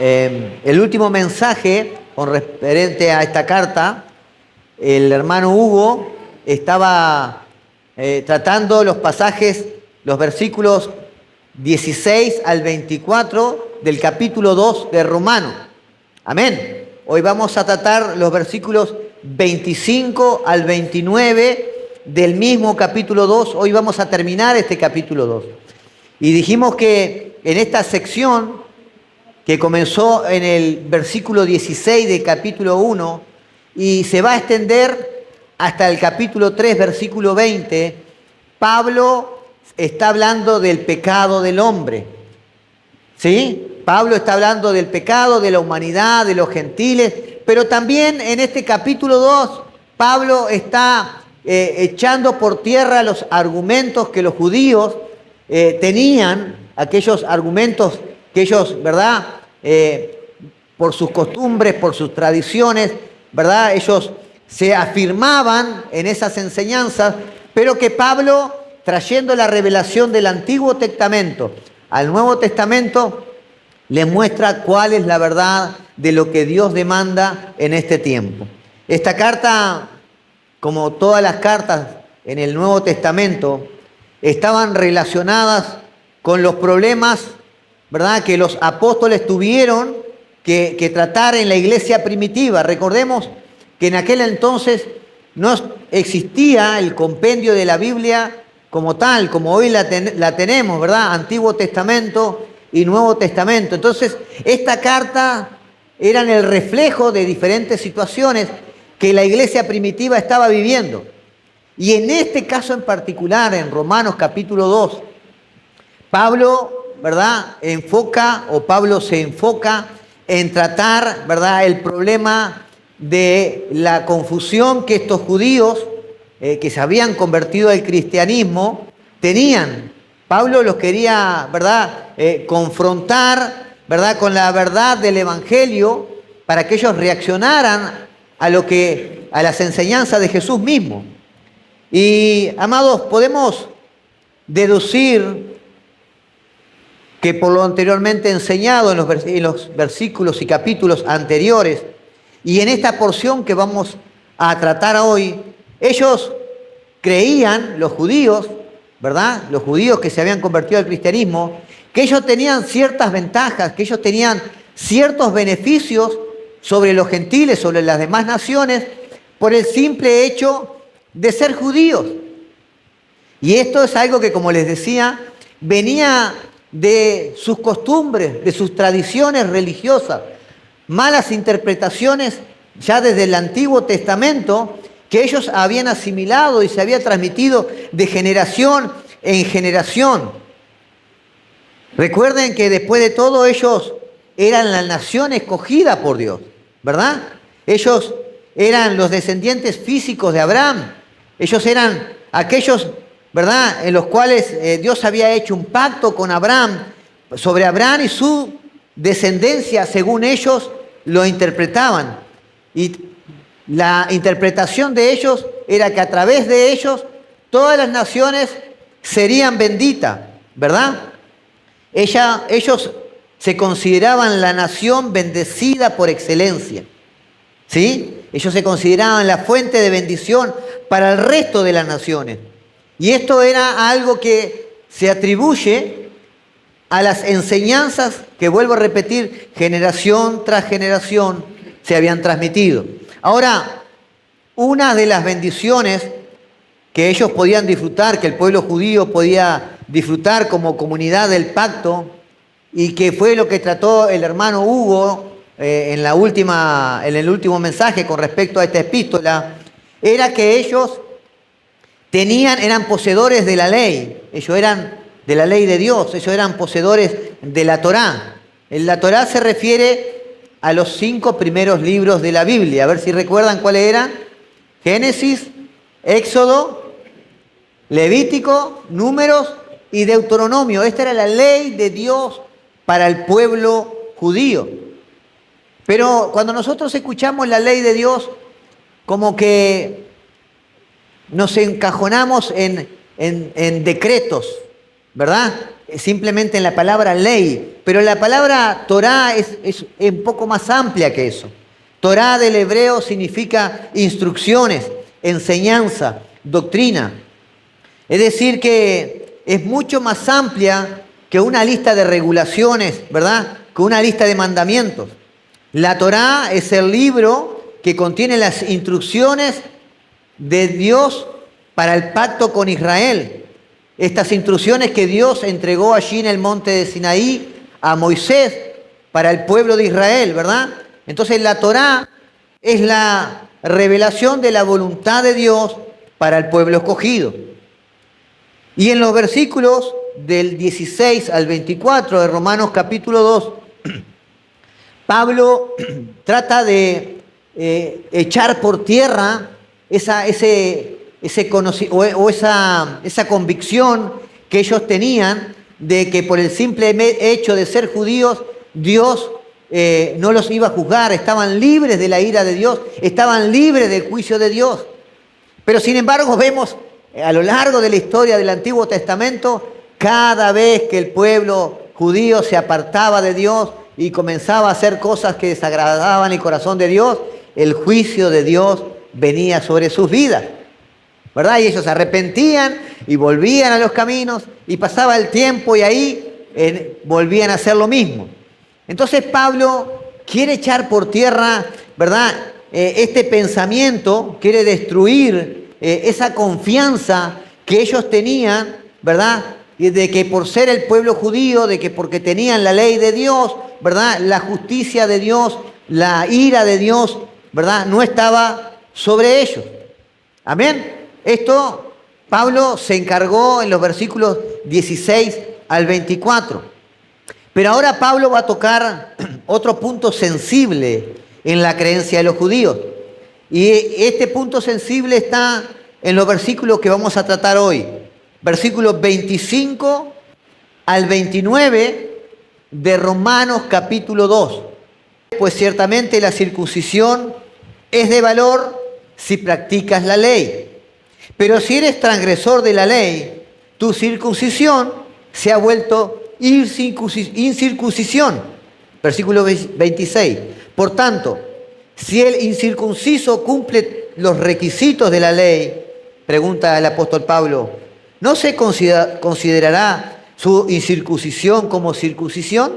el último mensaje con referente a esta carta, el hermano Hugo estaba tratando los pasajes, los versículos 16 al 24 del capítulo 2 de Romanos. Amén. Hoy vamos a tratar los versículos 25 al 29 del mismo capítulo 2. Hoy vamos a terminar este capítulo 2. Y dijimos que en esta sección, que comenzó en el versículo 16 del capítulo 1 y se va a extender hasta el capítulo 3, versículo 20, Pablo está hablando del pecado del hombre. ¿Sí? Pablo está hablando del pecado, de la humanidad, de los gentiles, pero también en este capítulo 2, Pablo está echando por tierra los argumentos que los judíos tenían, aquellos argumentos que ellos, ¿verdad? Por sus costumbres, por sus tradiciones, ¿verdad? Ellos se afirmaban en esas enseñanzas, pero que Pablo, trayendo la revelación del Antiguo Testamento al Nuevo Testamento, les muestra cuál es la verdad de lo que Dios demanda en este tiempo. Esta carta, como todas las cartas en el Nuevo Testamento, estaban relacionadas con los problemas, ¿verdad?, que los apóstoles tuvieron que tratar en la iglesia primitiva. Recordemos que en aquel entonces no existía el compendio de la Biblia como tal, como hoy la tenemos, ¿verdad? Antiguo Testamento y Nuevo Testamento. Entonces, esta carta era el reflejo de diferentes situaciones que la iglesia primitiva estaba viviendo. Y en este caso en particular, en Romanos capítulo 2, Pablo, ¿verdad?, Pablo se enfoca en tratar, ¿verdad?, el problema de la confusión que estos judíos que se habían convertido al cristianismo tenían. Pablo los quería, ¿verdad?, confrontar, ¿verdad?, con la verdad del Evangelio para que ellos reaccionaran a las enseñanzas de Jesús mismo. Y, amados, podemos deducir que por lo anteriormente enseñado en los versículos y capítulos anteriores y en esta porción que vamos a tratar hoy, ellos creían, los judíos, ¿verdad?, los judíos que se habían convertido al cristianismo, que ellos tenían ciertas ventajas, que ellos tenían ciertos beneficios sobre los gentiles, sobre las demás naciones, por el simple hecho de ser judíos. Y esto es algo que, como les decía, venía de sus costumbres, de sus tradiciones religiosas, malas interpretaciones ya desde el Antiguo Testamento que ellos habían asimilado y se había transmitido de generación en generación. Recuerden que después de todo ellos eran la nación escogida por Dios, ¿verdad? Ellos eran los descendientes físicos de Abraham. Ellos eran aquellos, ¿verdad?, en los cuales Dios había hecho un pacto con Abraham, sobre Abraham y su descendencia, según ellos lo interpretaban. Y la interpretación de ellos era que a través de ellos todas las naciones serían benditas, ¿verdad? Ellos se consideraban la nación bendecida por excelencia, ¿sí? Ellos se consideraban la fuente de bendición para el resto de las naciones. Y esto era algo que se atribuye a las enseñanzas que, vuelvo a repetir, generación tras generación se habían transmitido. Ahora, una de las bendiciones que ellos podían disfrutar, que el pueblo judío podía disfrutar como comunidad del pacto, y que fue lo que trató el hermano Hugo en el último mensaje con respecto a esta epístola, era que ellos eran poseedores de la ley. Ellos eran de la ley de Dios, ellos eran poseedores de la Torá. La Torá se refiere a los 5 primeros libros de la Biblia. A ver si recuerdan cuáles eran. Génesis, Éxodo, Levítico, Números y Deuteronomio. Esta era la ley de Dios para el pueblo judío. Pero cuando nosotros escuchamos la ley de Dios, como que nos encajonamos en decretos, ¿verdad? simplemente en la palabra ley, pero la palabra Torá es un poco más amplia que eso. Torá del hebreo significa instrucciones, enseñanza, doctrina. Es decir, que es mucho más amplia que una lista de regulaciones, ¿verdad? Que una lista de mandamientos. La Torá es el libro que contiene las instrucciones de Dios para el pacto con Israel. Estas instrucciones que Dios entregó allí en el monte de Sinaí a Moisés para el pueblo de Israel, ¿verdad? Entonces la Torá es la revelación de la voluntad de Dios para el pueblo escogido. Y en los versículos del 16 al 24 de Romanos capítulo 2, Pablo trata de echar por tierra esa convicción que ellos tenían de que por el simple hecho de ser judíos, Dios no los iba a juzgar, estaban libres de la ira de Dios, estaban libres del juicio de Dios. Pero sin embargo vemos a lo largo de la historia del Antiguo Testamento, cada vez que el pueblo judío se apartaba de Dios y comenzaba a hacer cosas que desagradaban el corazón de Dios, el juicio de Dios venía sobre sus vidas, ¿verdad? Y ellos se arrepentían y volvían a los caminos y pasaba el tiempo y ahí volvían a hacer lo mismo. Entonces Pablo quiere echar por tierra, ¿verdad? Este pensamiento, quiere destruir esa confianza que ellos tenían, ¿verdad? De que por ser el pueblo judío, de que porque tenían la ley de Dios, ¿verdad? La justicia de Dios, la ira de Dios, ¿verdad? No estaba sobre ellos. Amén. Esto Pablo se encargó en los versículos 16 al 24. Pero ahora Pablo va a tocar otro punto sensible en la creencia de los judíos. Y este punto sensible está en los versículos que vamos a tratar hoy. Versículos 25 al 29 de Romanos capítulo 2. Pues ciertamente la circuncisión es de valor si practicas la ley. Pero si eres transgresor de la ley, tu circuncisión se ha vuelto incircuncisión. Versículo 26. Por tanto, si el incircunciso cumple los requisitos de la ley, pregunta el apóstol Pablo, ¿no se considerará su incircuncisión como circuncisión?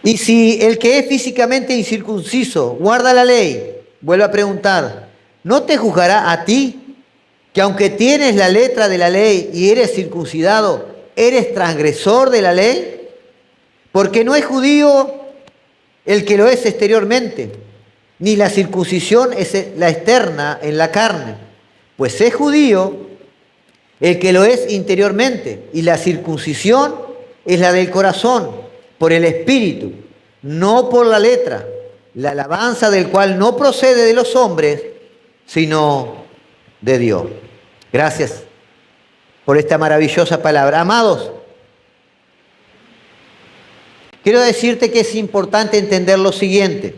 Y si el que es físicamente incircunciso guarda la ley, vuelve a preguntar, ¿no te juzgará a ti, que aunque tienes la letra de la ley y eres circuncidado, eres transgresor de la ley? Porque no es judío el que lo es exteriormente, ni la circuncisión es la externa en la carne, pues es judío el que lo es interiormente, y la circuncisión es la del corazón, por el espíritu, no por la letra, la alabanza del cual no procede de los hombres, sino de Dios. Gracias por esta maravillosa palabra. Amados, quiero decirte que es importante entender lo siguiente.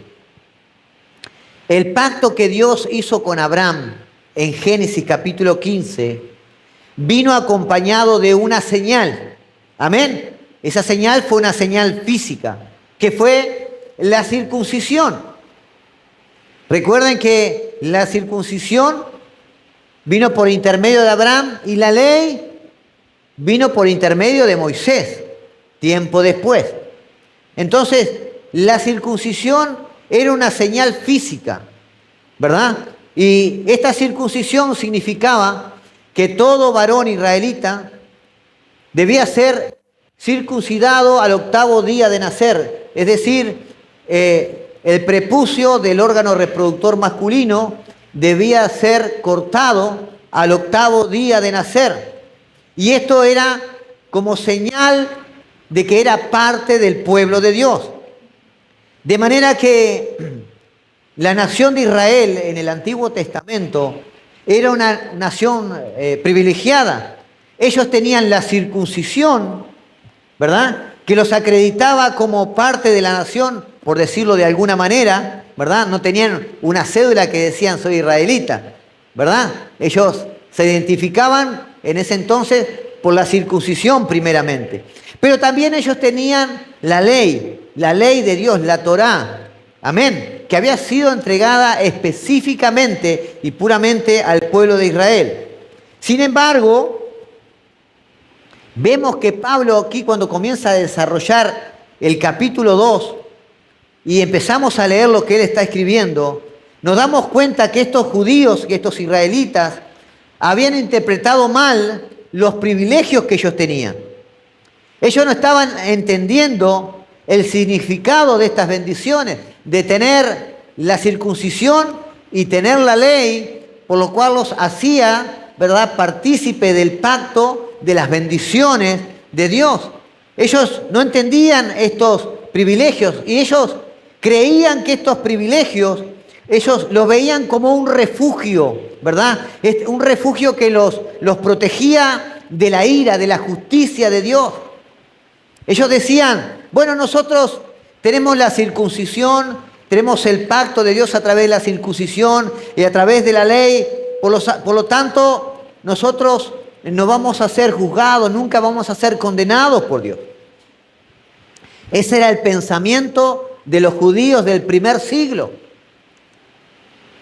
El pacto que Dios hizo con Abraham en Génesis capítulo 15 vino acompañado de una señal. Amén. Esa señal fue una señal física, que fue la circuncisión. Recuerden que la circuncisión vino por intermedio de Abraham y la ley vino por intermedio de Moisés, tiempo después. Entonces, la circuncisión era una señal física, ¿verdad? Y esta circuncisión significaba que todo varón israelita debía ser circuncidado al 8º día de nacer, es decir, el prepucio del órgano reproductor masculino debía ser cortado al 8º día de nacer. Y esto era como señal de que era parte del pueblo de Dios. De manera que la nación de Israel en el Antiguo Testamento era una nación privilegiada. Ellos tenían la circuncisión, ¿verdad? Que los acreditaba como parte de la nación, por decirlo de alguna manera, ¿verdad? No tenían una cédula que decían soy israelita, ¿verdad? Ellos se identificaban en ese entonces por la circuncisión primeramente. Pero también ellos tenían la ley de Dios, la Torá, amén, que había sido entregada específicamente y puramente al pueblo de Israel. Sin embargo, vemos que Pablo aquí cuando comienza a desarrollar el capítulo 2 y empezamos a leer lo que él está escribiendo, nos damos cuenta que estos judíos, que estos israelitas, habían interpretado mal los privilegios que ellos tenían. Ellos no estaban entendiendo el significado de estas bendiciones, de tener la circuncisión y tener la ley, por lo cual los hacía, ¿verdad?, partícipe del pacto de las bendiciones de Dios. Ellos no entendían estos privilegios y ellos creían que estos privilegios, ellos los veían como un refugio, ¿verdad? Un refugio que los protegía de la ira, de la justicia de Dios. Ellos decían, bueno, nosotros tenemos la circuncisión, tenemos el pacto de Dios a través de la circuncisión y a través de la ley, por lo tanto, nosotros no vamos a ser juzgados, nunca vamos a ser condenados por Dios. Ese era el pensamiento de los judíos del primer siglo.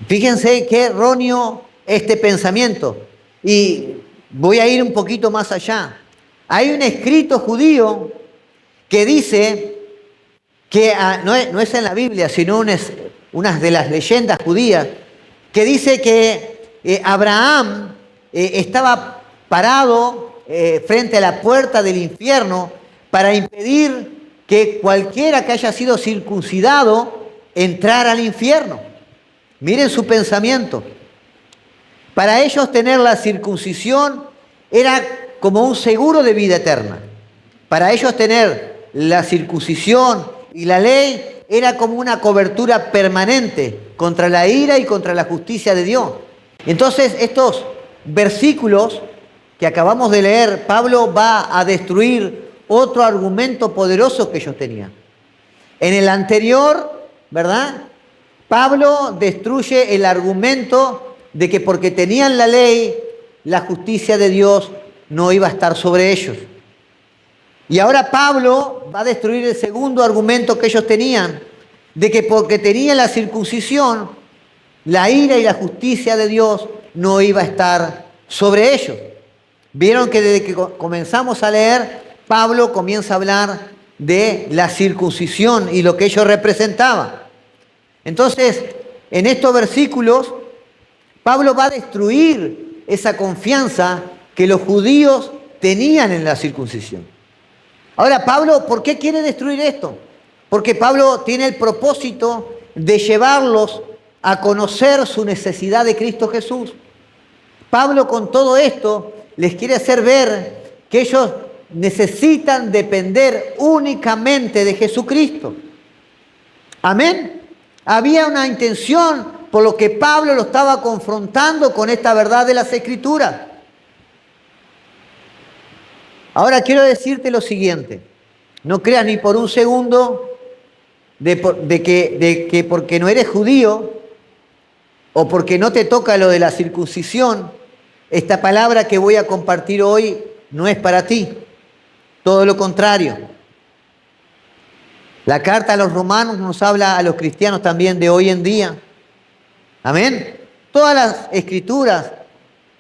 Fíjense qué erróneo este pensamiento. Y voy a ir un poquito más allá. Hay un escrito judío que dice que, no es en la Biblia, sino una de las leyendas judías, que dice que Abraham estaba parado frente a la puerta del infierno para impedir que cualquiera que haya sido circuncidado entrara al infierno. Miren su pensamiento. Para ellos tener la circuncisión era como un seguro de vida eterna. Para ellos tener la circuncisión y la ley era como una cobertura permanente contra la ira y contra la justicia de Dios. Entonces, estos versículos que acabamos de leer, Pablo va a destruir otro argumento poderoso que ellos tenían. En el anterior, ¿verdad?, Pablo destruye el argumento de que porque tenían la ley, la justicia de Dios no iba a estar sobre ellos. Y ahora Pablo va a destruir el segundo argumento que ellos tenían, de que porque tenían la circuncisión, la ira y la justicia de Dios no iba a estar sobre ellos. Vieron que desde que comenzamos a leer, Pablo comienza a hablar de la circuncisión y lo que ello representaba. Entonces, en estos versículos, Pablo va a destruir esa confianza que los judíos tenían en la circuncisión. Ahora, Pablo, ¿por qué quiere destruir esto? Porque Pablo tiene el propósito de llevarlos a conocer su necesidad de Cristo Jesús. Pablo con todo esto les quiere hacer ver que ellos necesitan depender únicamente de Jesucristo. Amén. Había una intención por lo que Pablo lo estaba confrontando con esta verdad de las Escrituras. Ahora quiero decirte lo siguiente. No creas ni por un segundo de que porque no eres judío o porque no te toca lo de la circuncisión, esta palabra que voy a compartir hoy no es para ti. Todo lo contrario. La carta a los romanos nos habla a los cristianos también de hoy en día. Amén. Todas las escrituras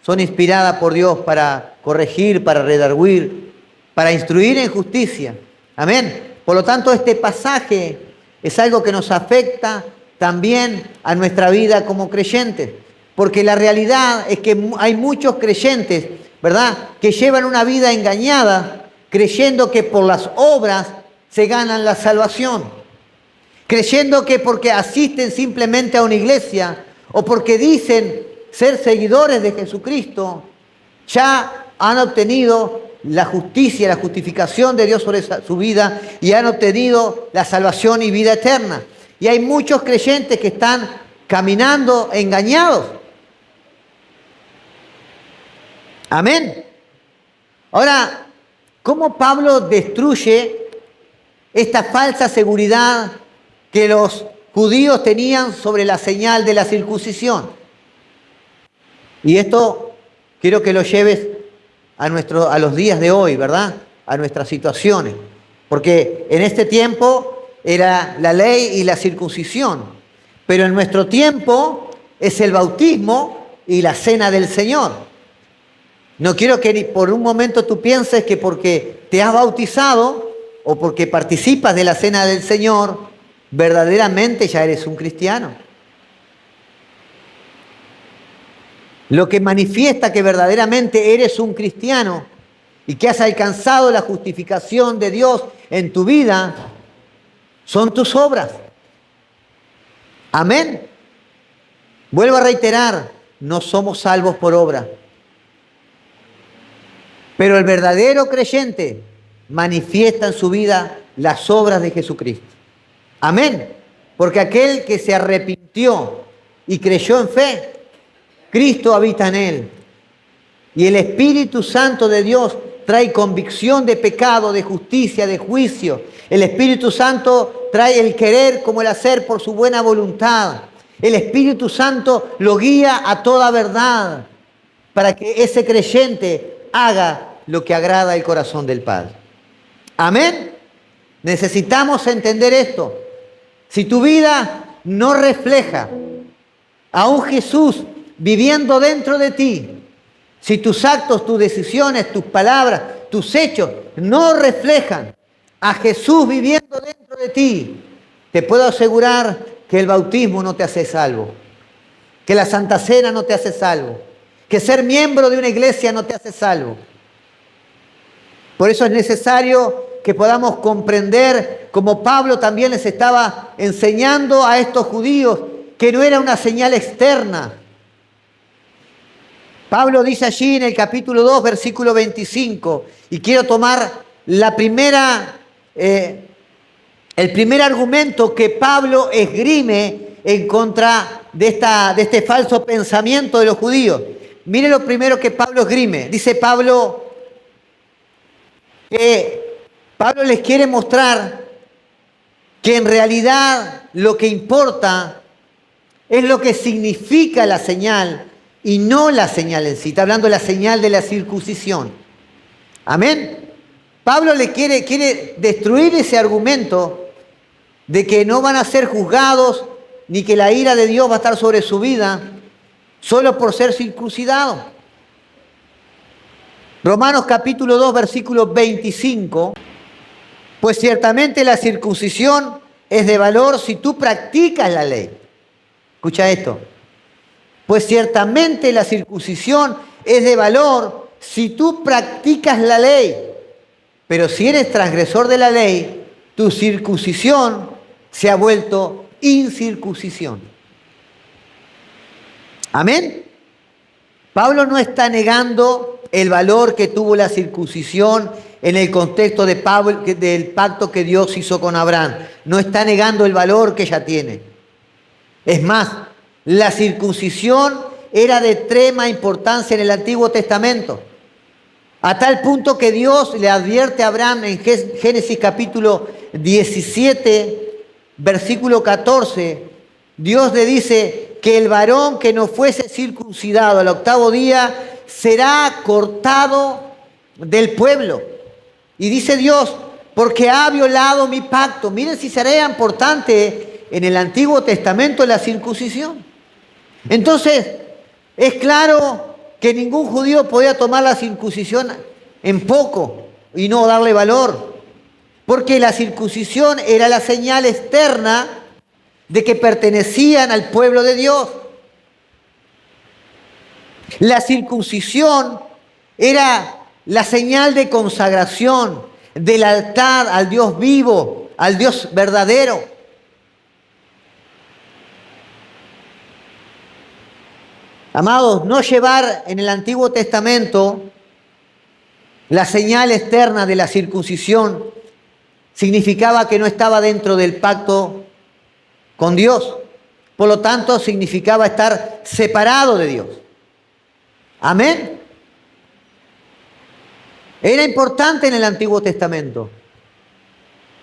son inspiradas por Dios para corregir, para redarguir, para instruir en justicia. Amén. Por lo tanto, este pasaje es algo que nos afecta también a nuestra vida como creyentes. Porque la realidad es que hay muchos creyentes, ¿verdad?, que llevan una vida engañada, creyendo que por las obras se ganan la salvación. Creyendo que porque asisten simplemente a una iglesia o porque dicen ser seguidores de Jesucristo, ya han obtenido la justicia, la justificación de Dios sobre su vida y han obtenido la salvación y vida eterna. Y hay muchos creyentes que están caminando engañados. Amén. Ahora, ¿cómo Pablo destruye esta falsa seguridad que los judíos tenían sobre la señal de la circuncisión? Y esto quiero que lo lleves a los días de hoy, ¿verdad? A nuestras situaciones. Porque en este tiempo era la ley y la circuncisión. Pero en nuestro tiempo es el bautismo y la cena del Señor. No quiero que ni por un momento tú pienses que porque te has bautizado o porque participas de la cena del Señor, verdaderamente ya eres un cristiano. Lo que manifiesta que verdaderamente eres un cristiano y que has alcanzado la justificación de Dios en tu vida son tus obras. Amén. Vuelvo a reiterar, no somos salvos por obra. Pero el verdadero creyente manifiesta en su vida las obras de Jesucristo. Amén. Porque aquel que se arrepintió y creyó en fe, Cristo habita en él. Y el Espíritu Santo de Dios trae convicción de pecado, de justicia, de juicio. El Espíritu Santo trae el querer como el hacer por su buena voluntad. El Espíritu Santo lo guía a toda verdad para que ese creyente haga lo que agrada el corazón del Padre. Amén. Necesitamos entender esto. Si tu vida no refleja a un Jesús viviendo dentro de ti, si tus actos, tus decisiones, tus palabras, tus hechos no reflejan a Jesús viviendo dentro de ti, te puedo asegurar que el bautismo no te hace salvo, que la Santa Cena no te hace salvo, que ser miembro de una iglesia no te hace salvo. Por eso es necesario que podamos comprender, como Pablo también les estaba enseñando a estos judíos, que no era una señal externa. Pablo dice allí en el capítulo 2, versículo 25, y quiero tomar el primer argumento que Pablo esgrime en contra de este falso pensamiento de los judíos. Mire lo primero que Pablo esgrime. Dice Pablo que Pablo les quiere mostrar que en realidad lo que importa es lo que significa la señal y no la señal en sí. Está hablando de la señal de la circuncisión. Amén. Pablo le quiere destruir ese argumento de que no van a ser juzgados ni que la ira de Dios va a estar sobre su vida solo por ser circuncidados. Romanos capítulo 2, versículo 25. Pues ciertamente la circuncisión es de valor si tú practicas la ley. Escucha esto. Pues ciertamente la circuncisión es de valor si tú practicas la ley. Pero si eres transgresor de la ley, tu circuncisión se ha vuelto incircuncisión. Amén. Pablo no está negando el valor que tuvo la circuncisión en el contexto del pacto que Dios hizo con Abraham. No está negando el valor que ella tiene. Es más, la circuncisión era de extrema importancia en el Antiguo Testamento. A tal punto que Dios le advierte a Abraham en Génesis capítulo 17, versículo 14. Dios le dice que el varón que no fuese circuncidado al octavo día será cortado del pueblo. Y dice Dios, porque ha violado mi pacto. Miren si sería importante en el Antiguo Testamento la circuncisión. Entonces, es claro que ningún judío podía tomar la circuncisión en poco y no darle valor. Porque la circuncisión era la señal externa de que pertenecían al pueblo de Dios. La circuncisión era la señal de consagración del altar al Dios vivo, al Dios verdadero. Amados, no llevar en el Antiguo Testamento la señal externa de la circuncisión significaba que no estaba dentro del pacto con Dios. Por lo tanto, significaba estar separado de Dios. Amén. Era importante en el Antiguo Testamento.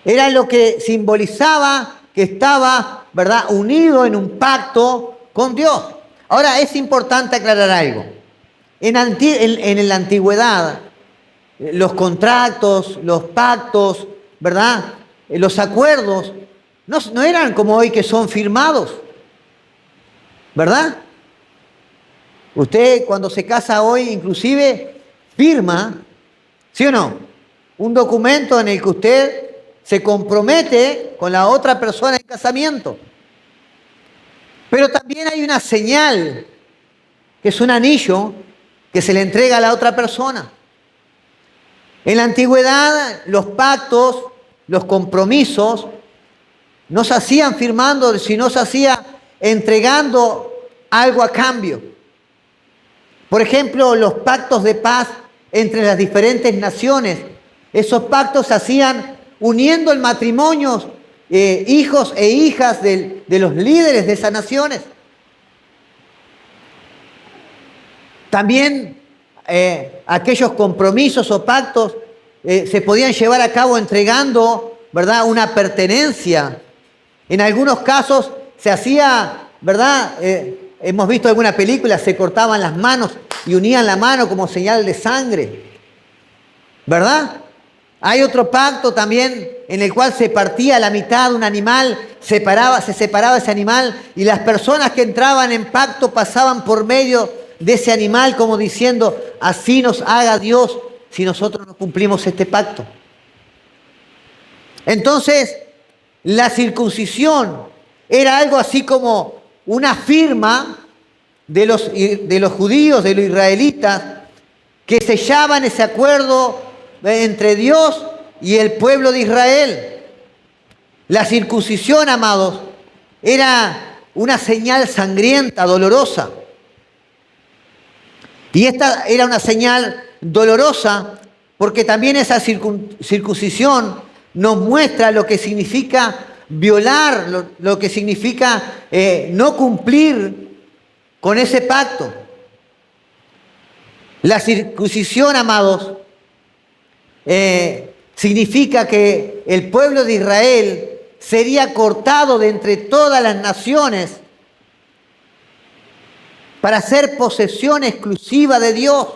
Era lo que simbolizaba que estaba, ¿verdad?, unido en un pacto con Dios. Ahora, es importante aclarar algo. En la antigüedad, los contratos, los pactos, ¿verdad? Los acuerdos, no eran como hoy que son firmados, ¿verdad? Usted cuando se casa hoy inclusive firma, ¿sí o no? Un documento en el que usted se compromete con la otra persona en casamiento. Pero también hay una señal, que es un anillo, que se le entrega a la otra persona. En la antigüedad, los pactos, los compromisos, no se hacían firmando, sino se hacía entregando algo a cambio. Por ejemplo, los pactos de paz entre las diferentes naciones. Esos pactos se hacían uniendo el matrimonio, hijos e hijas de los líderes de esas naciones. También aquellos compromisos o pactos se podían llevar a cabo entregando, ¿verdad?, una pertenencia. En algunos casos se hacía, ¿verdad?, hemos visto alguna película, se cortaban las manos y unían la mano como señal de sangre, ¿verdad? Hay otro pacto también en el cual se partía la mitad de un animal, se separaba ese animal y las personas que entraban en pacto pasaban por medio de ese animal como diciendo, así nos haga Dios si nosotros no cumplimos este pacto. Entonces, la circuncisión era algo así como una firma de los judíos, de los israelitas, que sellaban ese acuerdo entre Dios y el pueblo de Israel. La circuncisión, amados, era una señal sangrienta, dolorosa. Y esta era una señal dolorosa porque también esa circuncisión nos muestra lo que significa violar, lo que significa no cumplir con ese pacto. La circuncisión, amados, significa que el pueblo de Israel sería cortado de entre todas las naciones para ser posesión exclusiva de Dios.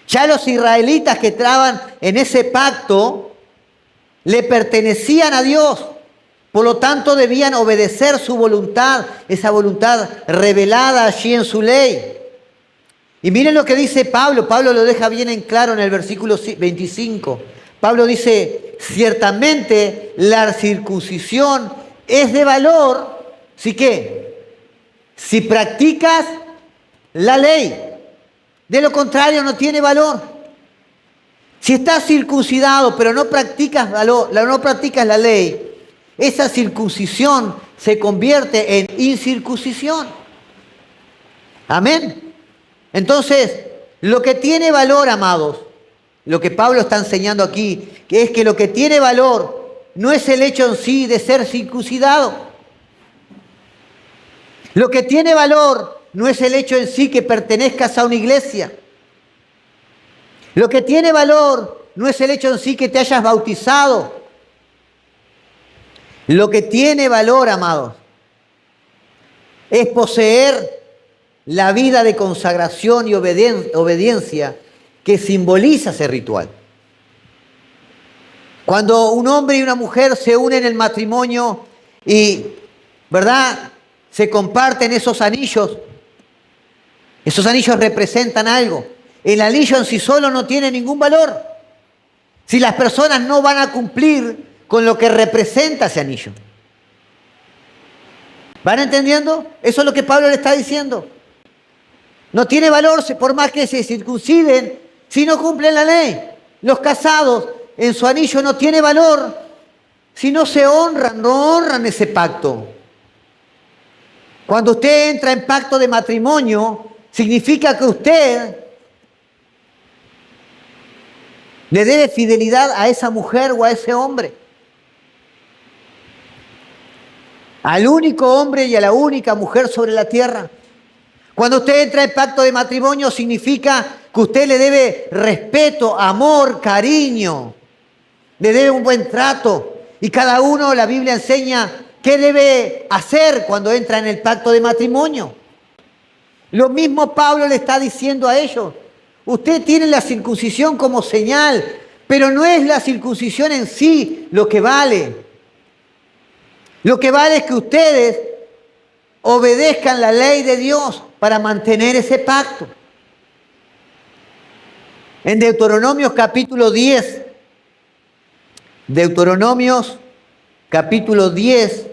Ya los israelitas que estaban en ese pacto le pertenecían a Dios, por lo tanto debían obedecer su voluntad, esa voluntad revelada allí en su ley. Y miren lo que dice Pablo, Pablo lo deja bien en claro en el versículo 25. Pablo dice, ciertamente la circuncisión es de valor, ¿sí qué? Si practicas la ley, de lo contrario no tiene valor. Si estás circuncidado pero no practicas la ley, esa circuncisión se convierte en incircuncisión. Amén. Entonces, lo que tiene valor, amados, lo que Pablo está enseñando aquí, que es que lo que tiene valor no es el hecho en sí de ser circuncidado. Lo que tiene valor no es el hecho en sí que pertenezcas a una iglesia. Lo que tiene valor no es el hecho en sí que te hayas bautizado. Lo que tiene valor, amados, es poseer la vida de consagración y obediencia que simboliza ese ritual. Cuando un hombre y una mujer se unen en el matrimonio y, ¿verdad?, se comparten esos anillos representan algo. El anillo en sí solo no tiene ningún valor si las personas no van a cumplir con lo que representa ese anillo. ¿Van entendiendo? Eso es lo que Pablo le está diciendo. No tiene valor por más que se circunciden si no cumplen la ley. Los casados en su anillo no tiene valor si no se honran, no honran ese pacto. Cuando usted entra en pacto de matrimonio, significa que usted le debe fidelidad a esa mujer o a ese hombre. Al único hombre y a la única mujer sobre la tierra. Cuando usted entra en pacto de matrimonio, significa que usted le debe respeto, amor, cariño. Le debe un buen trato. Y cada uno, la Biblia enseña qué debe hacer cuando entra en el pacto de matrimonio. Lo mismo Pablo le está diciendo a ellos. Usted tiene la circuncisión como señal, pero no es la circuncisión en sí lo que vale. Lo que vale es que ustedes obedezcan la ley de Dios para mantener ese pacto. En Deuteronomios capítulo 10, Deuteronomios capítulo 10,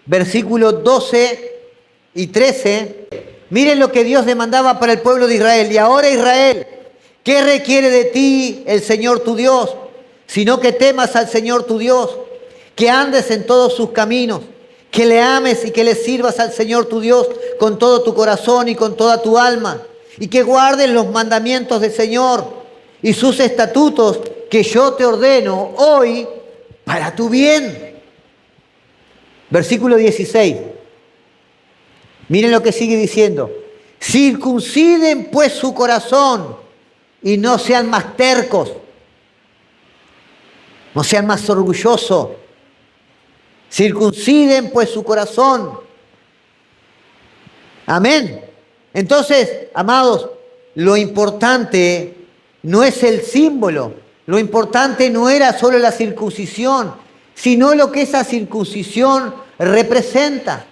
versículos 12 y 13, miren lo que Dios demandaba para el pueblo de Israel. Y ahora, Israel, ¿qué requiere de ti el Señor tu Dios? Sino que temas al Señor tu Dios, que andes en todos sus caminos, que le ames y que le sirvas al Señor tu Dios con todo tu corazón y con toda tu alma, y que guardes los mandamientos del Señor y sus estatutos que yo te ordeno hoy para tu bien. Versículo 16. Miren lo que sigue diciendo. Circunciden pues su corazón y no sean más tercos, no sean más orgullosos. Circunciden pues su corazón. Amén. Entonces, amados, lo importante no es el símbolo. Lo importante no era solo la circuncisión, sino lo que esa circuncisión representa.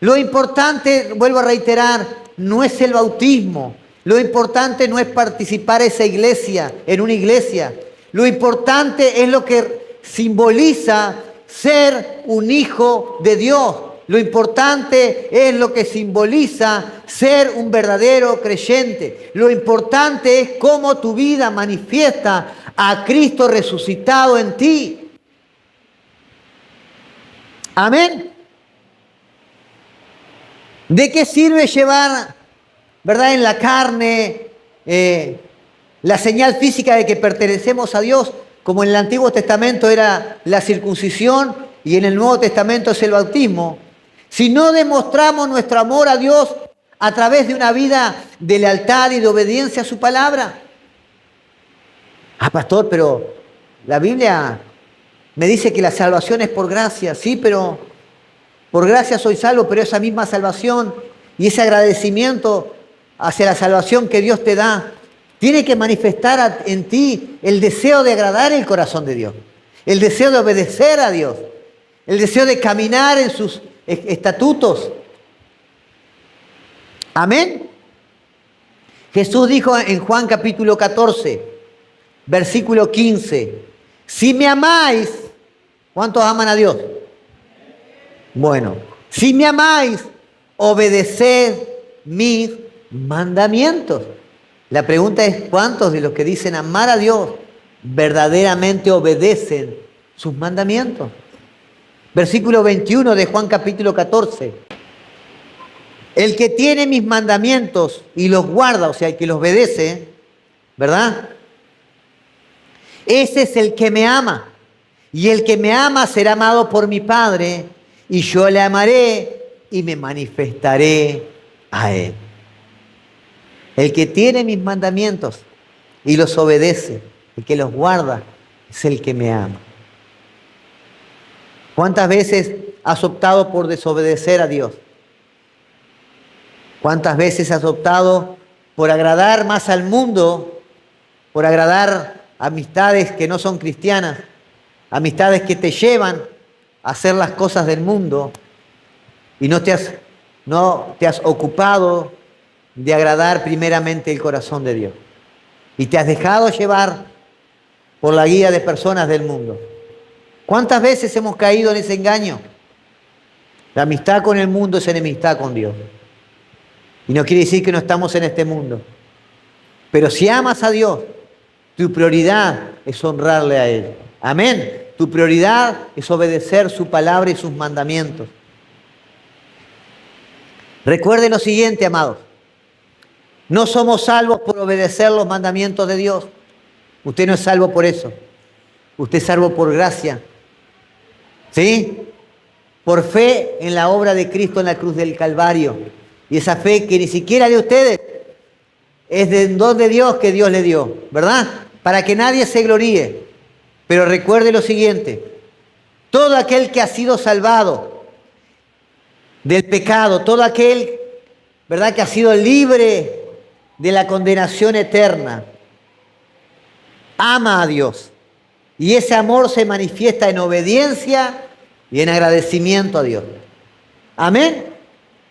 Lo importante, vuelvo a reiterar, no es el bautismo. Lo importante no es participar en una iglesia. Lo importante es lo que simboliza ser un hijo de Dios. Lo importante es lo que simboliza ser un verdadero creyente. Lo importante es cómo tu vida manifiesta a Cristo resucitado en ti. Amén. ¿De qué sirve llevar, verdad, en la carne la señal física de que pertenecemos a Dios, como en el Antiguo Testamento era la circuncisión y en el Nuevo Testamento es el bautismo, si no demostramos nuestro amor a Dios a través de una vida de lealtad y de obediencia a su palabra? Ah, pastor, pero la Biblia me dice que la salvación es por gracia. Sí, pero por gracia soy salvo, pero esa misma salvación y ese agradecimiento hacia la salvación que Dios te da tiene que manifestar en ti el deseo de agradar el corazón de Dios, el deseo de obedecer a Dios, el deseo de caminar en sus estatutos. Amén. Jesús dijo en Juan capítulo 14, versículo 15, si me amáis, ¿cuántos aman a Dios? Bueno, si me amáis, obedeced mis mandamientos. La pregunta es, ¿cuántos de los que dicen amar a Dios verdaderamente obedecen sus mandamientos? Versículo 21 de Juan capítulo 14. El que tiene mis mandamientos y los guarda, o sea, el que los obedece, ¿verdad? Ese es el que me ama. Y el que me ama será amado por mi Padre, y yo le amaré y me manifestaré a él. El que tiene mis mandamientos y los obedece, el que los guarda, es el que me ama. ¿Cuántas veces has optado por desobedecer a Dios? ¿Cuántas veces has optado por agradar más al mundo, por agradar amistades que no son cristianas, amistades que te llevan a hacer las cosas del mundo y no te has ocupado de agradar primeramente el corazón de Dios? Y te has dejado llevar por la guía de personas del mundo. ¿Cuántas veces hemos caído en ese engaño? La amistad con el mundo es enemistad con Dios. Y no quiere decir que no estamos en este mundo. Pero si amas a Dios, tu prioridad es honrarle a Él. Amén. Tu prioridad es obedecer su palabra y sus mandamientos. Recuerden lo siguiente, amados. No somos salvos por obedecer los mandamientos de Dios. Usted no es salvo por eso. Usted es salvo por gracia. ¿Sí? Por fe en la obra de Cristo en la cruz del Calvario. Y esa fe que ni siquiera de ustedes, es del don de Dios que Dios le dio, ¿verdad? Para que nadie se gloríe. Pero recuerde lo siguiente: todo aquel que ha sido salvado del pecado, todo aquel, ¿verdad?, que ha sido libre de la condenación eterna. Ama a Dios. Y ese amor se manifiesta en obediencia y en agradecimiento a Dios. Amén.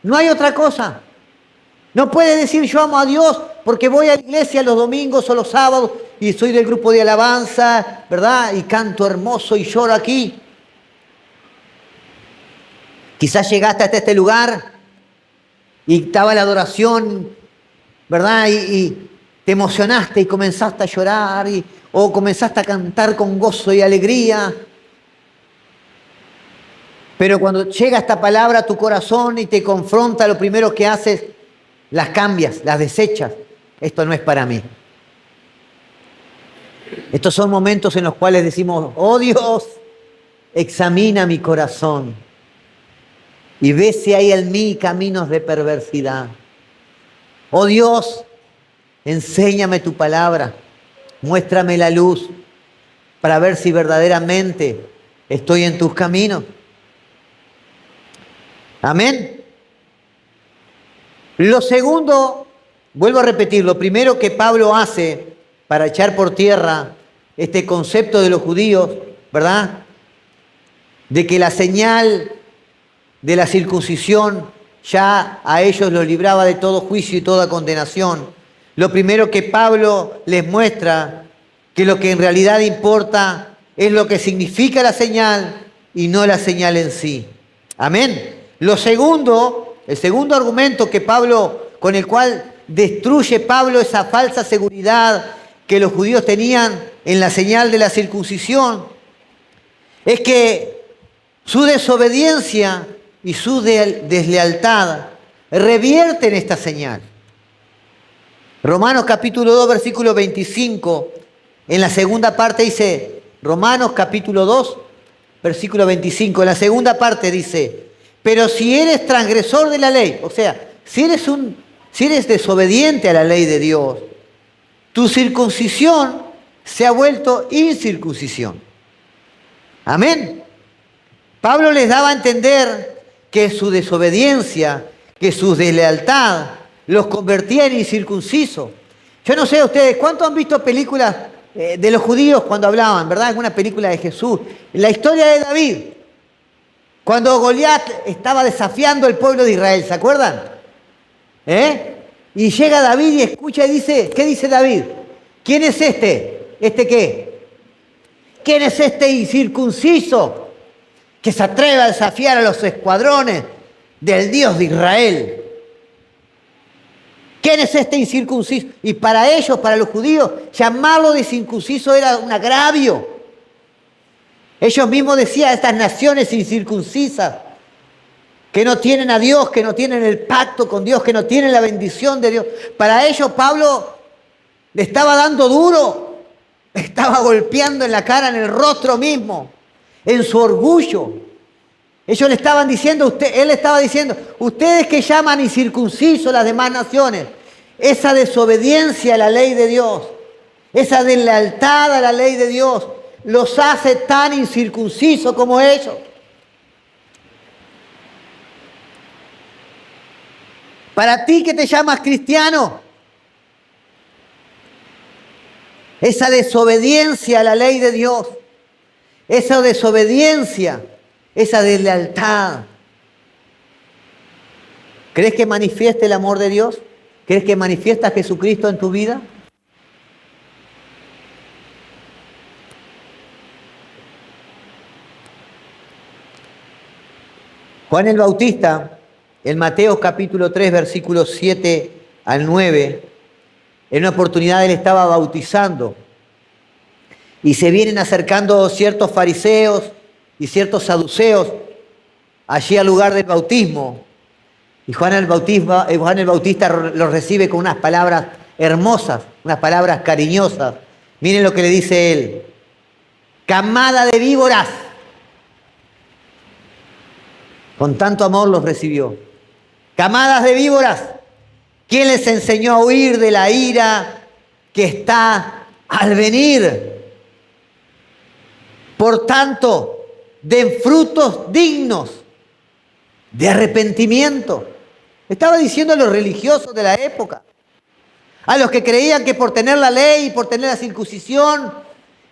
No hay otra cosa. No puedes decir yo amo a Dios porque voy a la iglesia los domingos o los sábados y soy del grupo de alabanza, ¿verdad? Y canto hermoso y lloro aquí. Quizás llegaste hasta este lugar y estaba la adoración, ¿verdad? Y te emocionaste y comenzaste a llorar o comenzaste a cantar con gozo y alegría. Pero cuando llega esta palabra a tu corazón y te confronta, lo primero que haces, las cambias, las desechas. Esto no es para mí. Estos son momentos en los cuales decimos, oh Dios, examina mi corazón y ve si hay en mí caminos de perversidad. Oh Dios, enséñame tu palabra, muéstrame la luz para ver si verdaderamente estoy en tus caminos. Amén. Lo segundo, vuelvo a repetir, lo primero que Pablo hace para echar por tierra este concepto de los judíos, ¿verdad? De que la señal de la circuncisión ya a ellos los libraba de todo juicio y toda condenación. Lo primero que Pablo les muestra, que lo que en realidad importa es lo que significa la señal y no la señal en sí. Amén. Lo segundo, el segundo argumento que Pablo, con el cual destruye Pablo esa falsa seguridad que los judíos tenían en la señal de la circuncisión, es que su desobediencia y su deslealtad revierten esta señal. Romanos capítulo 2, versículo 25, en la segunda parte dice, Romanos capítulo 2, versículo 25, en la segunda parte dice, pero si eres transgresor de la ley, o sea, si eres desobediente a la ley de Dios, tu circuncisión se ha vuelto incircuncisión. Amén. Pablo les daba a entender que su desobediencia, que su deslealtad, los convertía en incircuncisos. Yo no sé ustedes, ¿cuántos han visto películas de los judíos cuando hablaban, verdad? Alguna película de Jesús. La historia de David, cuando Goliat estaba desafiando al pueblo de Israel, ¿se acuerdan? Y llega David y escucha y dice, ¿qué dice David? ¿Quién es este? ¿Este qué? ¿Quién es este incircunciso que se atreve a desafiar a los escuadrones del Dios de Israel? ¿Quién es este incircunciso? Y para ellos, para los judíos, llamarlo de incircunciso era un agravio. Ellos mismos decían, estas naciones incircuncisas, que no tienen a Dios, que no tienen el pacto con Dios, que no tienen la bendición de Dios. Para ellos Pablo le estaba dando duro, le estaba golpeando en la cara, en el rostro mismo, en su orgullo. Ellos le estaban diciendo, él le estaba diciendo, ustedes que llaman incircuncisos las demás naciones, esa desobediencia a la ley de Dios, esa deslealtad a la ley de Dios, los hace tan incircuncisos como ellos. Para ti que te llamas cristiano, esa desobediencia a la ley de Dios, esa desobediencia, esa deslealtad, ¿crees que manifieste el amor de Dios? ¿Crees que manifiesta a Jesucristo en tu vida? Juan el Bautista, en Mateo capítulo 3, versículos 7 al 9, en una oportunidad él estaba bautizando y se vienen acercando ciertos fariseos y ciertos saduceos allí al lugar del bautismo. Y Juan el Bautista los recibe con unas palabras hermosas, unas palabras cariñosas. Miren lo que le dice él. Camada de víboras. Con tanto amor los recibió. Camadas de víboras. ¿Quién les enseñó a huir de la ira que está al venir? Por tanto, den frutos dignos de arrepentimiento. Estaba diciendo a los religiosos de la época. A los que creían que por tener la ley y por tener la circuncisión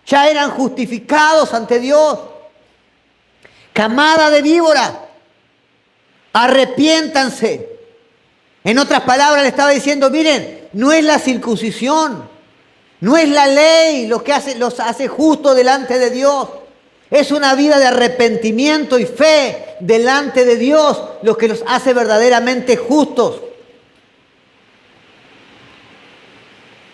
ya eran justificados ante Dios. Camada de víbora, arrepiéntanse. En otras palabras le estaba diciendo, miren, no es la circuncisión, no es la ley lo que los hace justos delante de Dios. Es una vida de arrepentimiento y fe delante de Dios lo que los hace verdaderamente justos.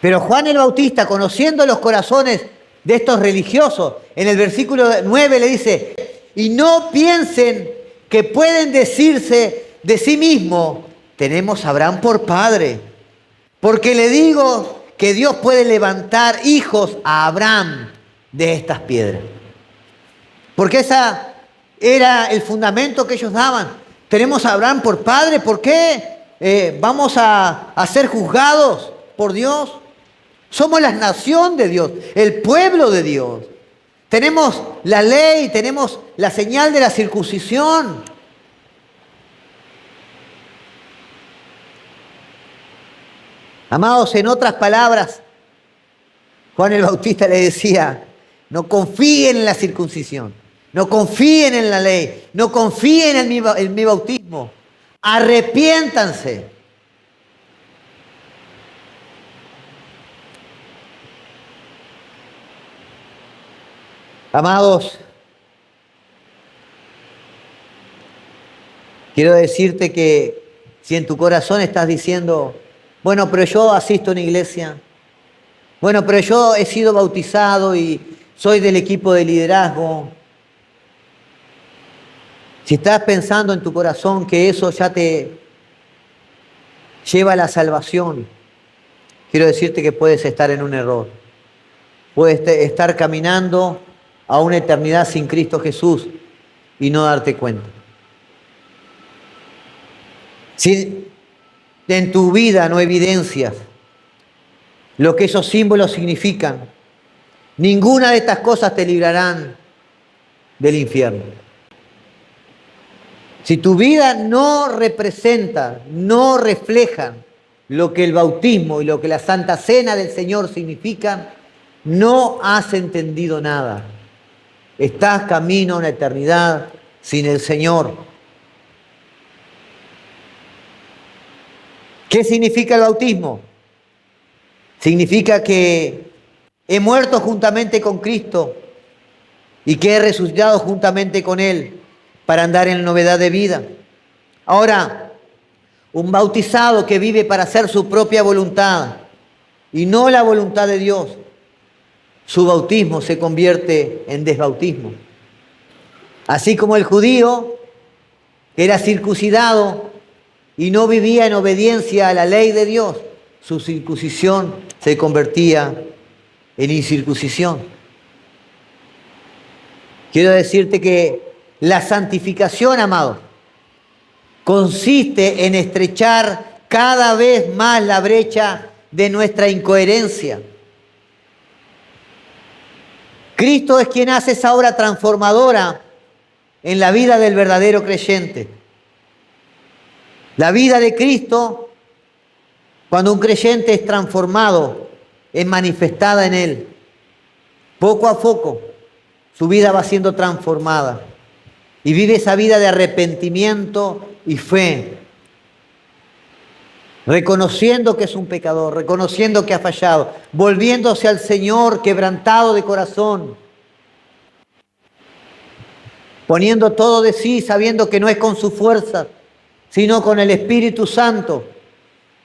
Pero Juan el Bautista, conociendo los corazones de estos religiosos, en el versículo 9 le dice, y no piensen que pueden decirse de sí mismo, tenemos a Abraham por padre, porque le digo que Dios puede levantar hijos a Abraham de estas piedras. Porque esa era el fundamento que ellos daban. Tenemos a Abraham por padre, ¿por qué vamos a ser juzgados por Dios? Somos la nación de Dios, el pueblo de Dios. Tenemos la ley, tenemos la señal de la circuncisión. Amados, en otras palabras, Juan el Bautista le decía, no confíen en la circuncisión, no confíen en la ley, no confíen en mi bautismo, arrepiéntanse. Amados, quiero decirte que si en tu corazón estás diciendo, bueno, pero yo asisto a una iglesia, bueno, pero yo he sido bautizado y soy del equipo de liderazgo. Si estás pensando en tu corazón que eso ya te lleva a la salvación, quiero decirte que puedes estar en un error. Puedes estar caminando a una eternidad sin Cristo Jesús y no darte cuenta. Si en tu vida no evidencias lo que esos símbolos significan, ninguna de estas cosas te librarán del infierno. Si tu vida no representa, no refleja lo que el bautismo y lo que la Santa Cena del Señor significan, no has entendido nada. Estás camino a una eternidad sin el Señor. ¿Qué significa el bautismo? Significa que he muerto juntamente con Cristo y que he resucitado juntamente con Él para andar en novedad de vida. Ahora, un bautizado que vive para hacer su propia voluntad y no la voluntad de Dios, su bautismo se convierte en desbautismo. Así como el judío que era circuncidado y no vivía en obediencia a la ley de Dios, su circuncisión se convertía en incircuncisión. Quiero decirte que la santificación, amado, consiste en estrechar cada vez más la brecha de nuestra incoherencia. Cristo es quien hace esa obra transformadora en la vida del verdadero creyente. La vida de Cristo, cuando un creyente es transformado, es manifestada en Él. Poco a poco, su vida va siendo transformada y vive esa vida de arrepentimiento y fe, reconociendo que es un pecador, reconociendo que ha fallado, volviéndose al Señor quebrantado de corazón, poniendo todo de sí, sabiendo que no es con su fuerza, sino con el Espíritu Santo,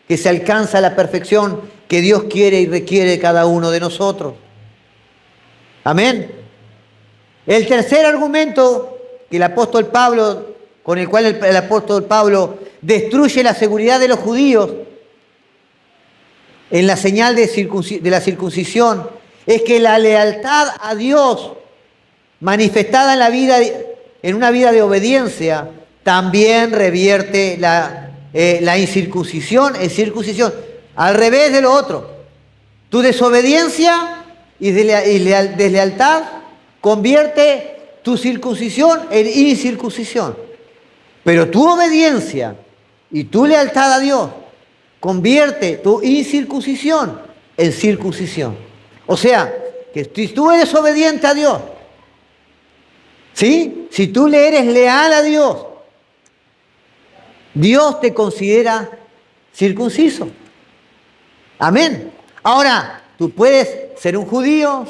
que se alcanza la perfección que Dios quiere y requiere de cada uno de nosotros. Amén. El tercer argumento que el apóstol Pablo, con el cual el apóstol Pablo destruye la seguridad de los judíos en la señal de la circuncisión, es que la lealtad a Dios manifestada en una vida de obediencia también revierte la incircuncisión en circuncisión, al revés de lo otro. Tu desobediencia y deslealtad convierte tu circuncisión en incircuncisión. Pero tu obediencia y tu lealtad a Dios convierte tu incircuncisión en circuncisión. O sea, que si tú eres obediente a Dios, ¿sí? Si tú le eres leal a Dios, Dios te considera circunciso. Amén. Ahora, tú puedes ser un judío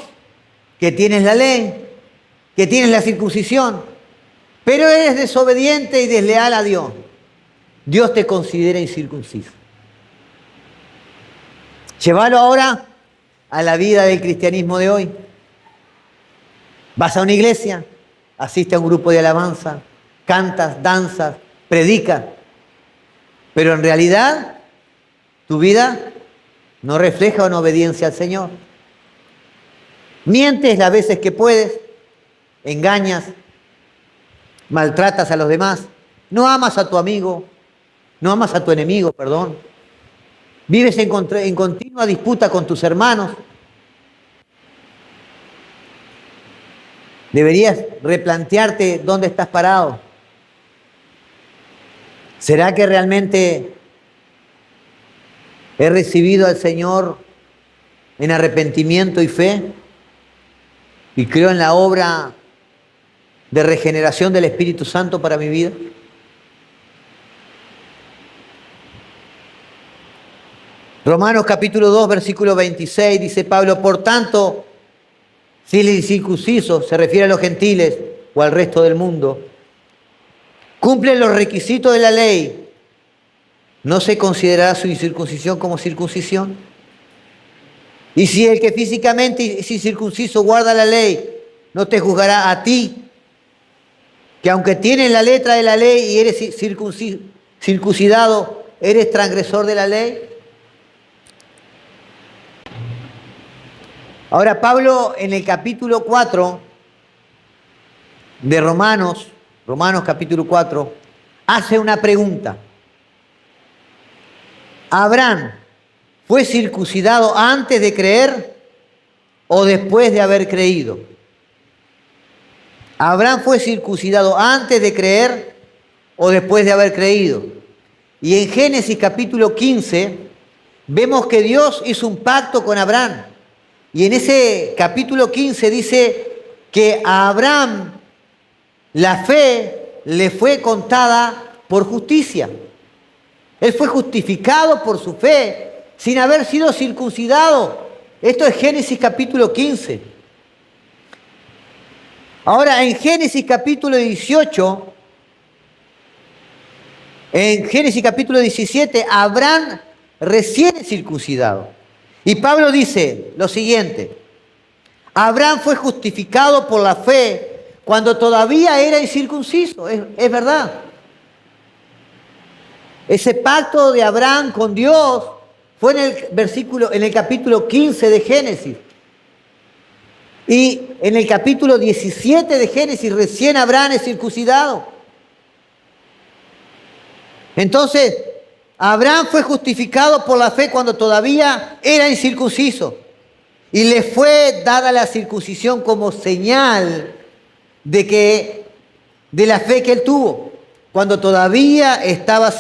que tienes la ley, que tienes la circuncisión, pero eres desobediente y desleal a Dios. Dios te considera incircunciso. Llévalo ahora a la vida del cristianismo de hoy. Vas a una iglesia, asistes a un grupo de alabanza, cantas, danzas, predicas, pero en realidad tu vida no refleja una obediencia al Señor. Mientes las veces que puedes, engañas, maltratas a los demás, no amas a tu amigo, no amas a tu enemigo, perdón. Vives en continua disputa con tus hermanos. Deberías replantearte dónde estás parado. ¿Será que realmente he recibido al Señor en arrepentimiento y fe? Y creo en la obra de regeneración del Espíritu Santo para mi vida. Romanos capítulo 2, versículo 26, dice Pablo: por tanto, si el incircunciso, se refiere a los gentiles o al resto del mundo, cumple los requisitos de la ley, ¿no se considerará su incircuncisión como circuncisión? Y si el que físicamente es incircunciso guarda la ley, ¿no te juzgará a ti, que aunque tienes la letra de la ley y eres circuncidado, eres transgresor de la ley? Ahora Pablo en el capítulo 4 de Romanos capítulo 4, hace una pregunta. ¿Abraham fue circuncidado antes de creer o después de haber creído? ¿Abraham fue circuncidado antes de creer o después de haber creído? Y en Génesis capítulo 15 vemos que Dios hizo un pacto con Abraham. Y en ese capítulo 15 dice que a Abraham la fe le fue contada por justicia. Él fue justificado por su fe sin haber sido circuncidado. Esto es Génesis capítulo 15. Ahora en Génesis capítulo 18, en Génesis capítulo 17, Abraham recién es circuncidado. Y Pablo dice lo siguiente: Abraham fue justificado por la fe cuando todavía era incircunciso. Es verdad. Ese pacto de Abraham con Dios fue en el capítulo 15 de Génesis. Y en el capítulo 17 de Génesis recién Abraham es circuncidado. Entonces, Abraham fue justificado por la fe cuando todavía era incircunciso. Y le fue dada la circuncisión como señal de la fe que él tuvo, cuando todavía estaba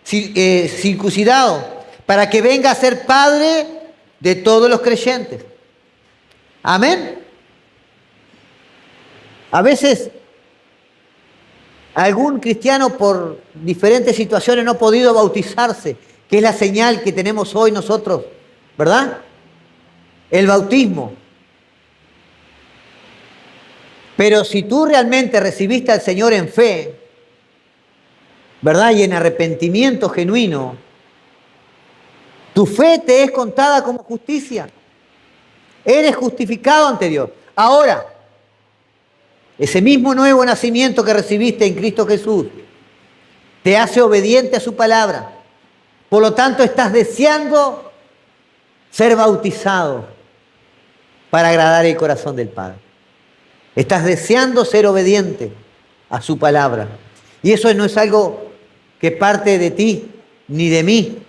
circuncidado, para que venga a ser padre de todos los creyentes. Amén. A veces algún cristiano por diferentes situaciones no ha podido bautizarse, que es la señal que tenemos hoy nosotros, ¿verdad? El bautismo. Pero si tú realmente recibiste al Señor en fe, ¿verdad? Y en arrepentimiento genuino, tu fe te es contada como justicia. Eres justificado ante Dios. Ahora, ese mismo nuevo nacimiento que recibiste en Cristo Jesús te hace obediente a su palabra. Por lo tanto, estás deseando ser bautizado para agradar el corazón del Padre. Estás deseando ser obediente a su palabra. Y eso no es algo que parte de ti ni de mí,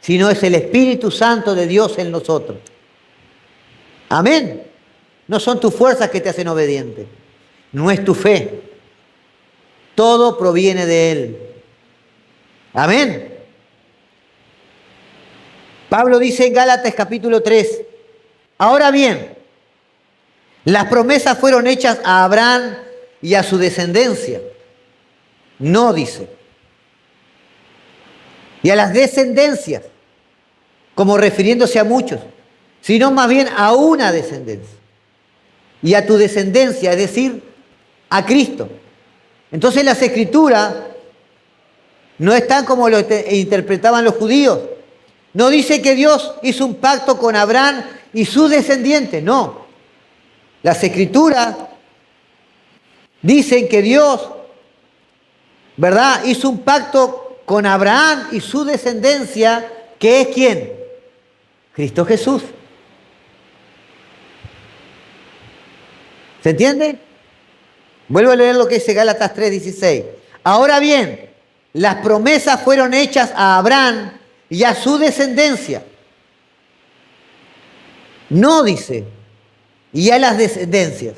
sino es el Espíritu Santo de Dios en nosotros. Amén. No son tus fuerzas que te hacen obediente. No es tu fe. Todo proviene de Él. Amén. Pablo dice en Gálatas capítulo 3, ahora bien, las promesas fueron hechas a Abraham y a su descendencia. No, dice. Y a las descendencias, como refiriéndose a muchos, sino más bien a una descendencia. Y a tu descendencia, es decir, a Cristo. Entonces las Escrituras no están como lo interpretaban los judíos. No dice que Dios hizo un pacto con Abraham y sus descendientes, no. Las Escrituras dicen que Dios, ¿verdad?, hizo un pacto con Abraham y su descendencia, que es ¿quién? Cristo Jesús. ¿Se entiende? Vuelvo a leer lo que dice Gálatas 3:16. Ahora bien, las promesas fueron hechas a Abraham y a su descendencia. No dice, y a las descendencias.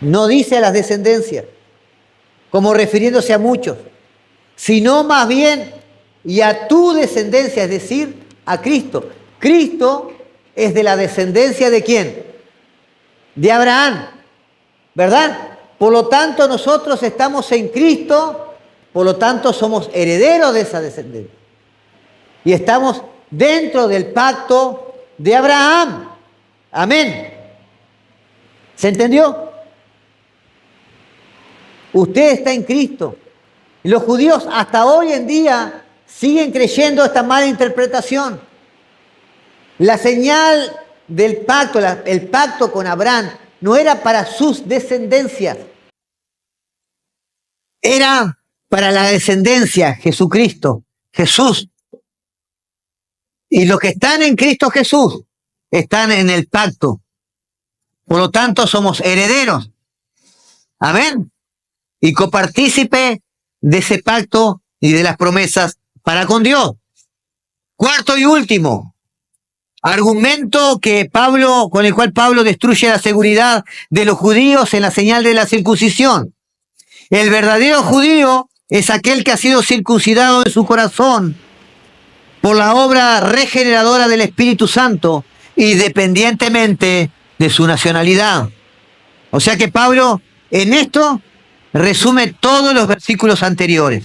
No dice a las descendencias, como refiriéndose a muchos, sino más bien y a tu descendencia, es decir, a Cristo. Cristo es de la descendencia ¿de quién? De Abraham, ¿verdad? Por lo tanto, nosotros estamos en Cristo, por lo tanto somos herederos de esa descendencia. Y estamos dentro del pacto de Abraham. Amén. ¿Se entendió? Usted está en Cristo. Y los judíos hasta hoy en día siguen creyendo esta mala interpretación. La señal del pacto, el pacto con Abraham, no era para sus descendencias. Era para la descendencia, Jesucristo, Jesús. Y los que están en Cristo Jesús están en el pacto. Por lo tanto, somos herederos. Amén. Y copartícipe de ese pacto y de las promesas para con Dios. Cuarto y último argumento con el cual Pablo destruye la seguridad de los judíos en la señal de la circuncisión. El verdadero judío es aquel que ha sido circuncidado en su corazón por la obra regeneradora del Espíritu Santo, independientemente de su nacionalidad. O sea que Pablo en esto resume todos los versículos anteriores.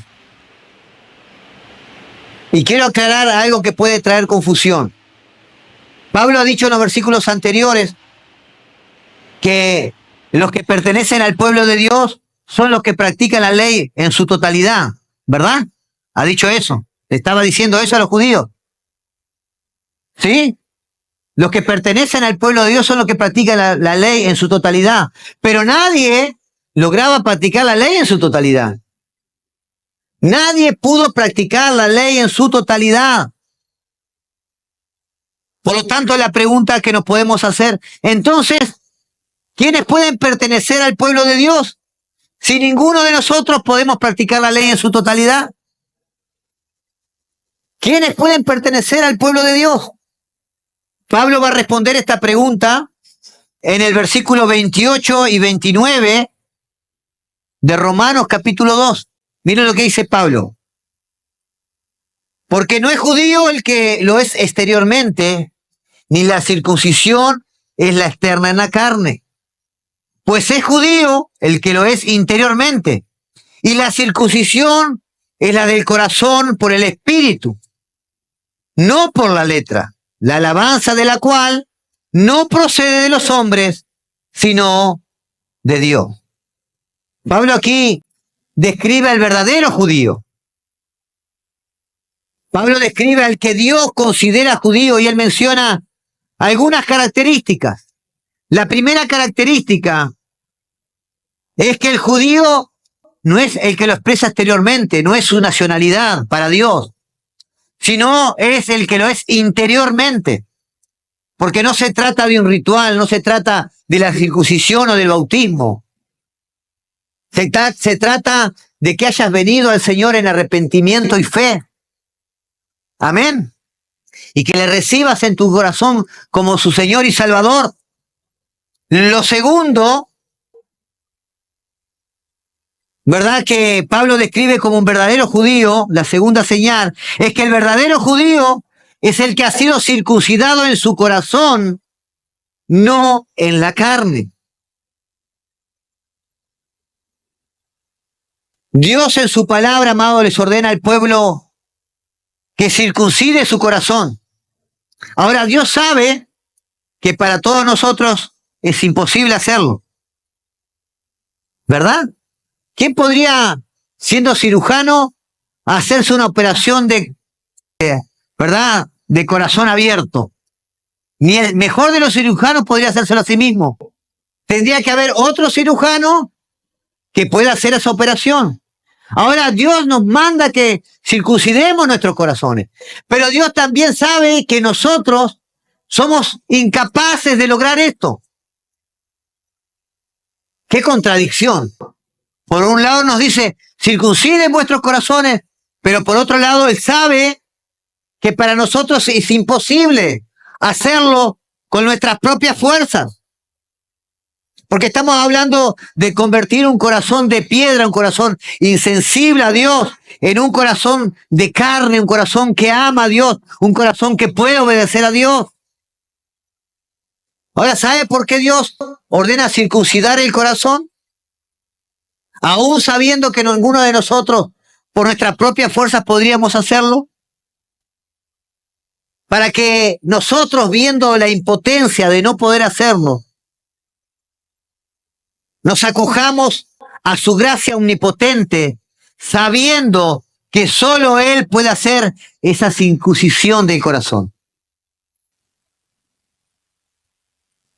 Y quiero aclarar algo que puede traer confusión. Pablo ha dicho en los versículos anteriores que los que pertenecen al pueblo de Dios son los que practican la ley en su totalidad, ¿verdad? Ha dicho eso. Le estaba diciendo eso a los judíos. ¿Sí? Los que pertenecen al pueblo de Dios son los que practican la ley en su totalidad. Pero nadie lograba practicar la ley en su totalidad. Nadie pudo practicar la ley en su totalidad. Por lo tanto, la pregunta que nos podemos hacer, entonces, ¿quiénes pueden pertenecer al pueblo de Dios si ninguno de nosotros podemos practicar la ley en su totalidad? ¿Quiénes pueden pertenecer al pueblo de Dios? Pablo va a responder esta pregunta en el versículo 28 y 29 de Romanos capítulo 2. Miren lo que dice Pablo. Porque no es judío el que lo es exteriormente, ni la circuncisión es la externa en la carne. Pues es judío el que lo es interiormente, y la circuncisión es la del corazón por el espíritu, no por la letra, la alabanza de la cual no procede de los hombres, sino de Dios. Pablo aquí describe al verdadero judío. Pablo describe al que Dios considera judío y él menciona algunas características. La primera característica es que el judío no es el que lo expresa exteriormente, no es su nacionalidad para Dios, sino es el que lo es interiormente. Porque no se trata de un ritual, no se trata de la circuncisión o del bautismo. Se trata de que hayas venido al Señor en arrepentimiento y fe. Amén. Y que le recibas en tu corazón como su Señor y Salvador. Lo segundo ¿Verdad que Pablo describe como un verdadero judío? La segunda señal es que el verdadero judío es el que ha sido circuncidado en su corazón, no en la carne. Dios en su palabra, amado, les ordena al pueblo que circuncide su corazón. Ahora, Dios sabe que para todos nosotros es imposible hacerlo, ¿verdad? ¿Quién podría, siendo cirujano, hacerse una operación ¿verdad?, de corazón abierto? Ni el mejor de los cirujanos podría hacérselo a sí mismo. Tendría que haber otro cirujano que pueda hacer esa operación. Ahora Dios nos manda que circuncidemos nuestros corazones, pero Dios también sabe que nosotros somos incapaces de lograr esto. ¡Qué contradicción! Por un lado nos dice, circunciden vuestros corazones, pero por otro lado Él sabe que para nosotros es imposible hacerlo con nuestras propias fuerzas. Porque estamos hablando de convertir un corazón de piedra, un corazón insensible a Dios, en un corazón de carne, un corazón que ama a Dios, un corazón que puede obedecer a Dios. Ahora, ¿sabe por qué Dios ordena circuncidar el corazón? Aún sabiendo que ninguno de nosotros, por nuestras propias fuerzas, podríamos hacerlo. Para que nosotros, viendo la impotencia de no poder hacerlo, nos acojamos a su gracia omnipotente, sabiendo que solo Él puede hacer esa circuncisión del corazón.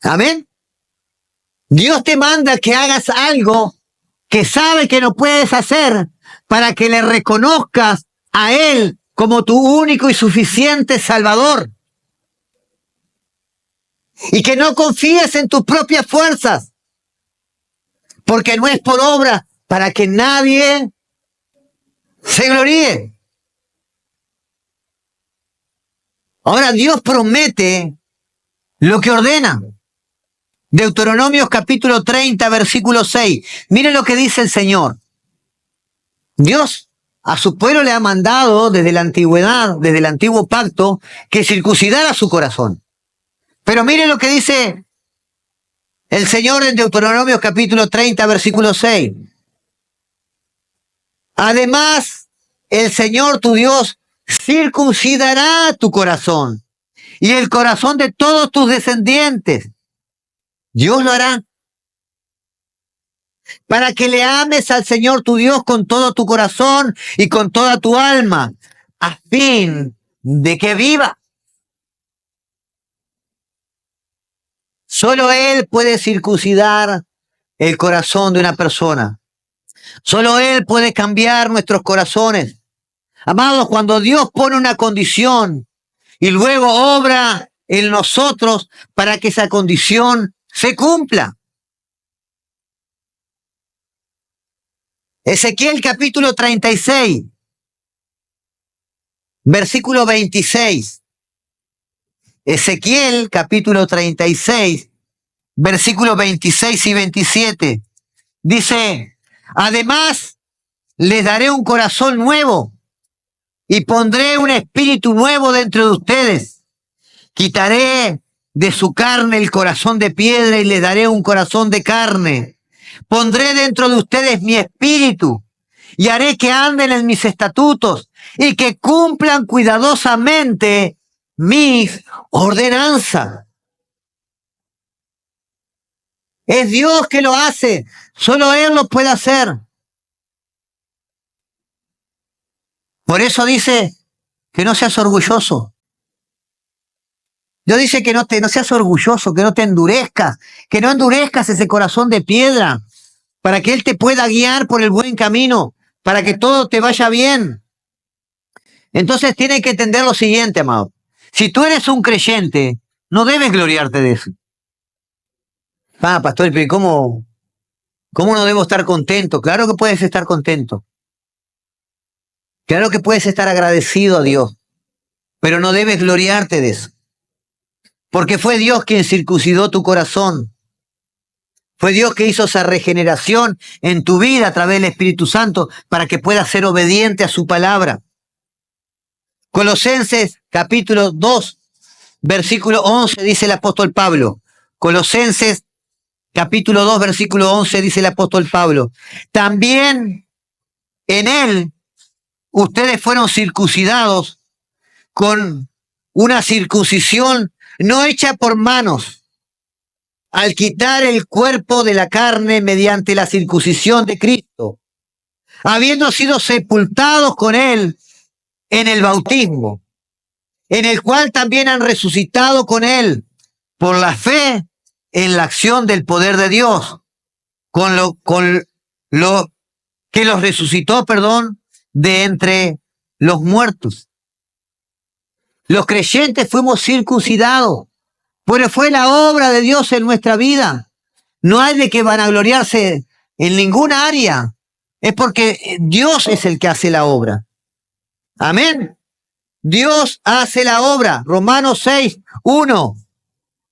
Amén. Dios te manda que hagas algo que sabe que no puedes hacer para que le reconozcas a Él como tu único y suficiente Salvador. Y que no confíes en tus propias fuerzas, porque no es por obra para que nadie se gloríe. Ahora Dios promete lo que ordena. Deuteronomios capítulo 30, versículo 6. Miren lo que dice el Señor. Dios a su pueblo le ha mandado desde la antigüedad, desde el antiguo pacto, que circuncidara su corazón. Pero miren lo que dice el Señor en Deuteronomios capítulo 30, versículo 6. Además, el Señor tu Dios circuncidará tu corazón y el corazón de todos tus descendientes. Dios lo hará para que le ames al Señor tu Dios con todo tu corazón y con toda tu alma, a fin de que viva. Solo Él puede circuncidar el corazón de una persona. Solo Él puede cambiar nuestros corazones. Amados, cuando Dios pone una condición y luego obra en nosotros para que esa condición se cumpla. Ezequiel capítulo 36, versículo 26. Ezequiel capítulo 36, versículos 26 y 27. Dice, además les daré un corazón nuevo y pondré un espíritu nuevo dentro de ustedes. Quitaré de su carne el corazón de piedra y les daré un corazón de carne. Pondré dentro de ustedes mi espíritu y haré que anden en mis estatutos y que cumplan cuidadosamente mis ordenanzas. Es Dios que lo hace, solo Él lo puede hacer. Por eso dice que no seas orgulloso. Dios dice que no seas orgulloso, que no te endurezcas, que no endurezcas ese corazón de piedra, para que Él te pueda guiar por el buen camino, para que todo te vaya bien. Entonces tienes que entender lo siguiente, amado. Si tú eres un creyente, no debes gloriarte de eso. Pastor, pero ¿cómo no debo estar contento? Claro que puedes estar contento. Claro que puedes estar agradecido a Dios, pero no debes gloriarte de eso. Porque fue Dios quien circuncidó tu corazón Fue Dios que hizo esa regeneración en tu vida a través del Espíritu Santo para que puedas ser obediente a su palabra. Colosenses capítulo 2, versículo 11 dice el apóstol Pablo. Colosenses capítulo 2, versículo 11 dice el apóstol Pablo. También en él ustedes fueron circuncidados con una circuncisión no hecha por manos, al quitar el cuerpo de la carne mediante la circuncisión de Cristo, habiendo sido sepultados con él en el bautismo, en el cual también han resucitado con él por la fe en la acción del poder de Dios, con lo que los resucitó, de entre los muertos. Los creyentes fuimos circuncidados, pero fue la obra de Dios en nuestra vida. No hay de que vanagloriarse en ninguna área. Es porque Dios es el que hace la obra. Amén. Dios hace la obra. Romanos 6, 1.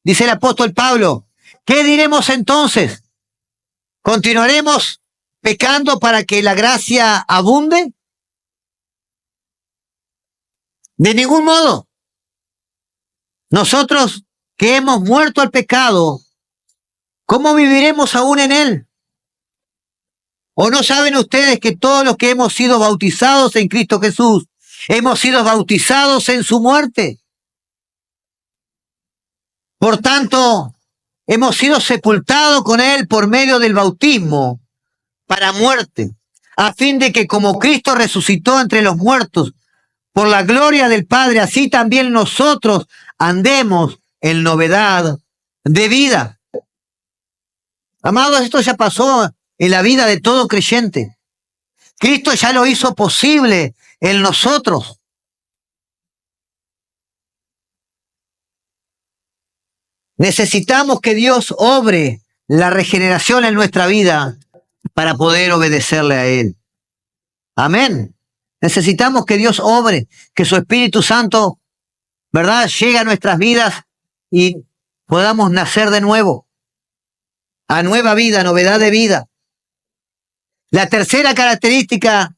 Dice el apóstol Pablo. ¿Qué diremos entonces? ¿Continuaremos pecando para que la gracia abunde? De ningún modo. Nosotros que hemos muerto al pecado, ¿cómo viviremos aún en él? ¿O no saben ustedes que todos los que hemos sido bautizados en Cristo Jesús, hemos sido bautizados en su muerte? Por tanto, hemos sido sepultados con él por medio del bautismo para muerte, a fin de que como Cristo resucitó entre los muertos por la gloria del Padre, así también nosotros andemos en novedad de vida. Amados, esto ya pasó en la vida de todo creyente. Cristo ya lo hizo posible en nosotros. Necesitamos que Dios obre la regeneración en nuestra vida para poder obedecerle a Él. Amén. Necesitamos que Dios obre, que su Espíritu Santo, llegue a nuestras vidas y podamos nacer de nuevo, a nueva vida, novedad de vida. La tercera característica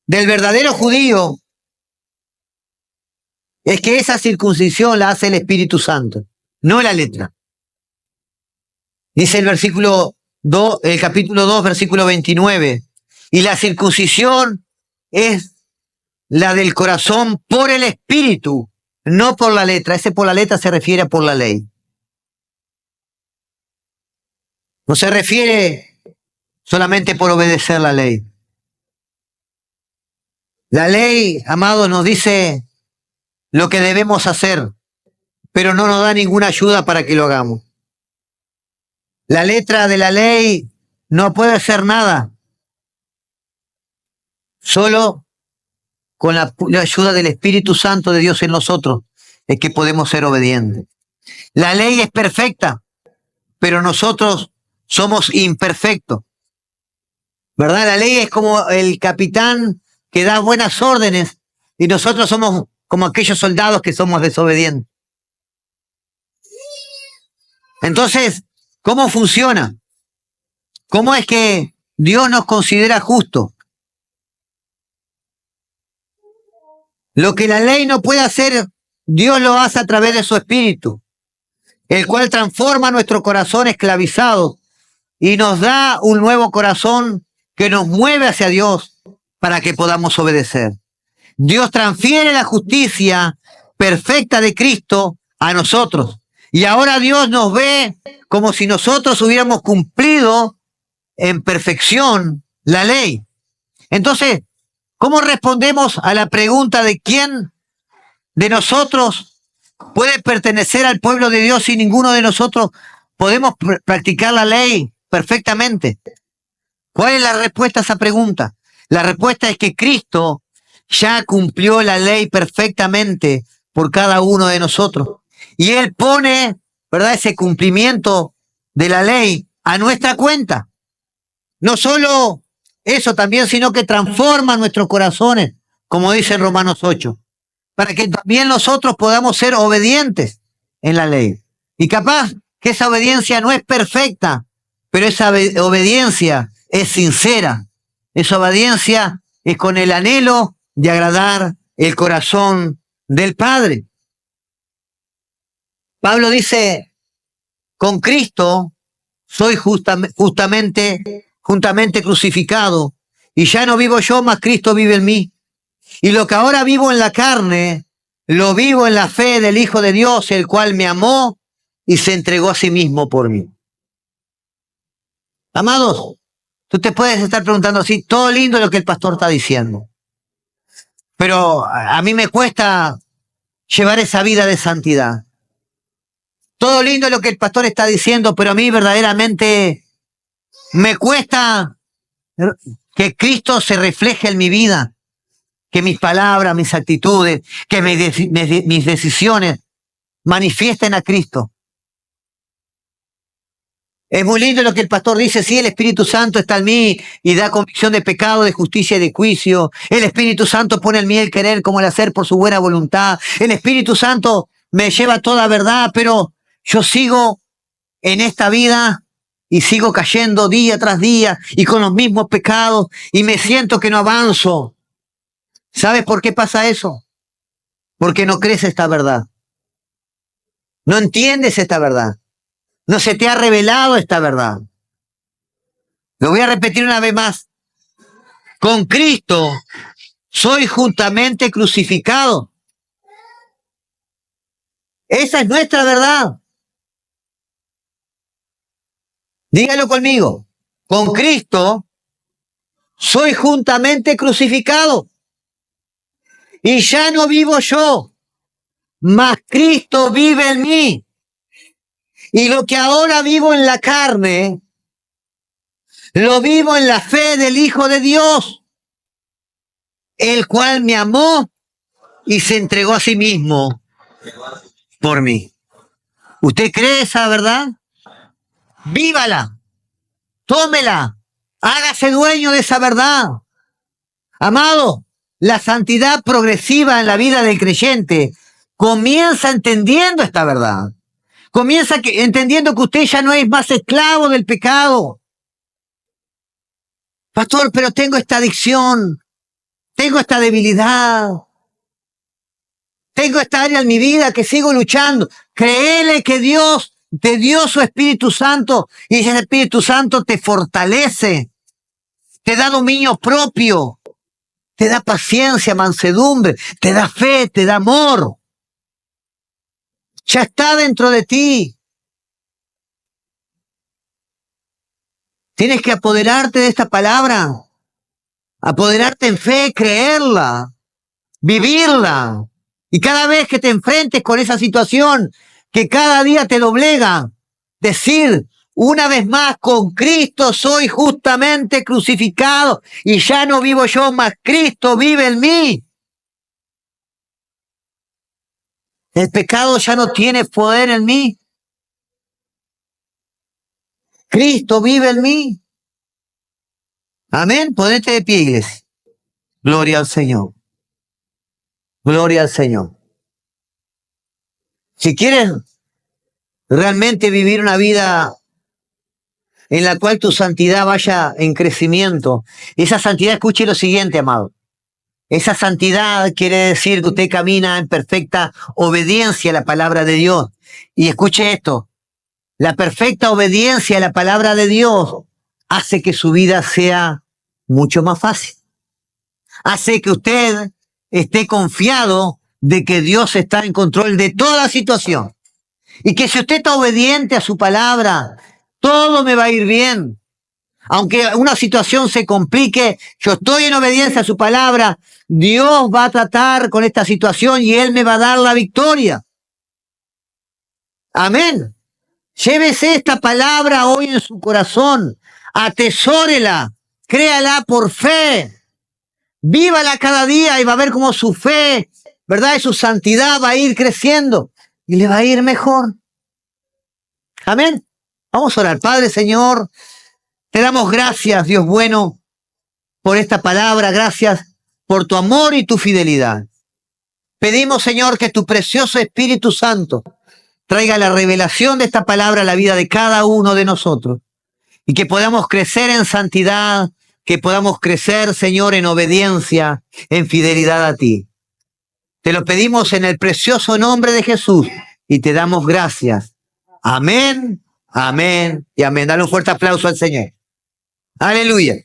del verdadero judío es que esa circuncisión la hace el Espíritu Santo, no la letra. Dice el capítulo 2, versículo 29, y la circuncisión es la del corazón por el Espíritu, no por la letra. Ese por la letra se refiere a por la ley. No se refiere solamente por obedecer la ley. La ley, amados, nos dice lo que debemos hacer, pero no nos da ninguna ayuda para que lo hagamos. La letra de la ley no puede hacer nada. Solo con la ayuda del Espíritu Santo de Dios en nosotros es que podemos ser obedientes. La ley es perfecta, pero nosotros somos imperfectos. La ley es como el capitán que da buenas órdenes y nosotros somos como aquellos soldados que somos desobedientes. Entonces, ¿cómo funciona? ¿Cómo es que Dios nos considera justos? Lo que la ley no puede hacer, Dios lo hace a través de su Espíritu, el cual transforma nuestro corazón esclavizado y nos da un nuevo corazón que nos mueve hacia Dios para que podamos obedecer. Dios transfiere la justicia perfecta de Cristo a nosotros. Y ahora Dios nos ve como si nosotros hubiéramos cumplido en perfección la ley. Entonces, ¿cómo respondemos a la pregunta de quién de nosotros puede pertenecer al pueblo de Dios si ninguno de nosotros podemos practicar la ley perfectamente? ¿Cuál es la respuesta a esa pregunta? La respuesta es que Cristo ya cumplió la ley perfectamente por cada uno de nosotros. Y Él pone, ese cumplimiento de la ley a nuestra cuenta. No solo eso también, sino que transforma nuestros corazones, como dice en Romanos 8, para que también nosotros podamos ser obedientes en la ley. Y capaz que esa obediencia no es perfecta, pero esa obediencia es sincera. Esa obediencia es con el anhelo de agradar el corazón del Padre. Pablo dice, con Cristo soy juntamente crucificado, y ya no vivo yo, mas Cristo vive en mí. Y lo que ahora vivo en la carne, lo vivo en la fe del Hijo de Dios, el cual me amó y se entregó a sí mismo por mí. Amados, tú te puedes estar preguntando así, todo lindo lo que el pastor está diciendo, pero a mí me cuesta llevar esa vida de santidad. Todo lindo lo que el pastor está diciendo, pero a mí verdaderamente me cuesta que Cristo se refleje en mi vida, que mis palabras, mis actitudes, que mis decisiones manifiesten a Cristo. Es muy lindo lo que el pastor dice, sí, el Espíritu Santo está en mí y da convicción de pecado, de justicia y de juicio. El Espíritu Santo pone en mí el querer como el hacer por su buena voluntad. El Espíritu Santo me lleva a toda verdad, pero yo sigo en esta vida y sigo cayendo día tras día y con los mismos pecados y me siento que no avanzo. ¿Sabes por qué pasa eso? Porque no crees esta verdad. No entiendes esta verdad. No se te ha revelado esta verdad. Lo voy a repetir una vez más. Con Cristo soy juntamente crucificado. Esa es nuestra verdad. Dígalo conmigo. Con Cristo soy juntamente crucificado. Y ya no vivo yo, mas Cristo vive en mí. Y lo que ahora vivo en la carne, lo vivo en la fe del Hijo de Dios, el cual me amó y se entregó a sí mismo por mí. ¿Usted cree esa verdad? Vívala, tómela, hágase dueño de esa verdad. Amado, la santidad progresiva en la vida del creyente comienza entendiendo esta verdad. Comienza entendiendo que usted ya no es más esclavo del pecado. Pastor, pero tengo esta adicción, tengo esta debilidad, tengo esta área en mi vida que sigo luchando. Créele que Dios te dio su Espíritu Santo y ese Espíritu Santo te fortalece, te da dominio propio, te da paciencia, mansedumbre, te da fe, te da amor. Ya está dentro de ti. Tienes que apoderarte de esta palabra, apoderarte en fe, creerla, vivirla. Y cada vez que te enfrentes con esa situación que cada día te doblega, decir una vez más, con Cristo soy justamente crucificado y ya no vivo yo, mas Cristo vive en mí. El pecado ya no tiene poder en mí. Cristo vive en mí. Amén. Ponete de pie, iglesia. Gloria al Señor. Gloria al Señor. Si quieres realmente vivir una vida en la cual tu santidad vaya en crecimiento, esa santidad, escuche lo siguiente, amado. Esa santidad quiere decir que usted camina en perfecta obediencia a la palabra de Dios. Y escuche esto, la perfecta obediencia a la palabra de Dios hace que su vida sea mucho más fácil. Hace que usted esté confiado de que Dios está en control de toda la situación. Y que si usted está obediente a su palabra, todo me va a ir bien. Aunque una situación se complique, yo estoy en obediencia a su palabra, Dios va a tratar con esta situación y Él me va a dar la victoria. Amén. Llévese esta palabra hoy en su corazón, atesórela, créala por fe, vívala cada día y va a ver cómo su fe, ¿verdad? Y su santidad va a ir creciendo y le va a ir mejor. Amén. Vamos a orar. Padre, Señor, te damos gracias, Dios bueno, por esta palabra. Gracias por tu amor y tu fidelidad. Pedimos, Señor, que tu precioso Espíritu Santo traiga la revelación de esta palabra a la vida de cada uno de nosotros. Y que podamos crecer en santidad, que podamos crecer, Señor, en obediencia, en fidelidad a ti. Te lo pedimos en el precioso nombre de Jesús y te damos gracias. Amén, amén y amén. Dale un fuerte aplauso al Señor. Aleluya.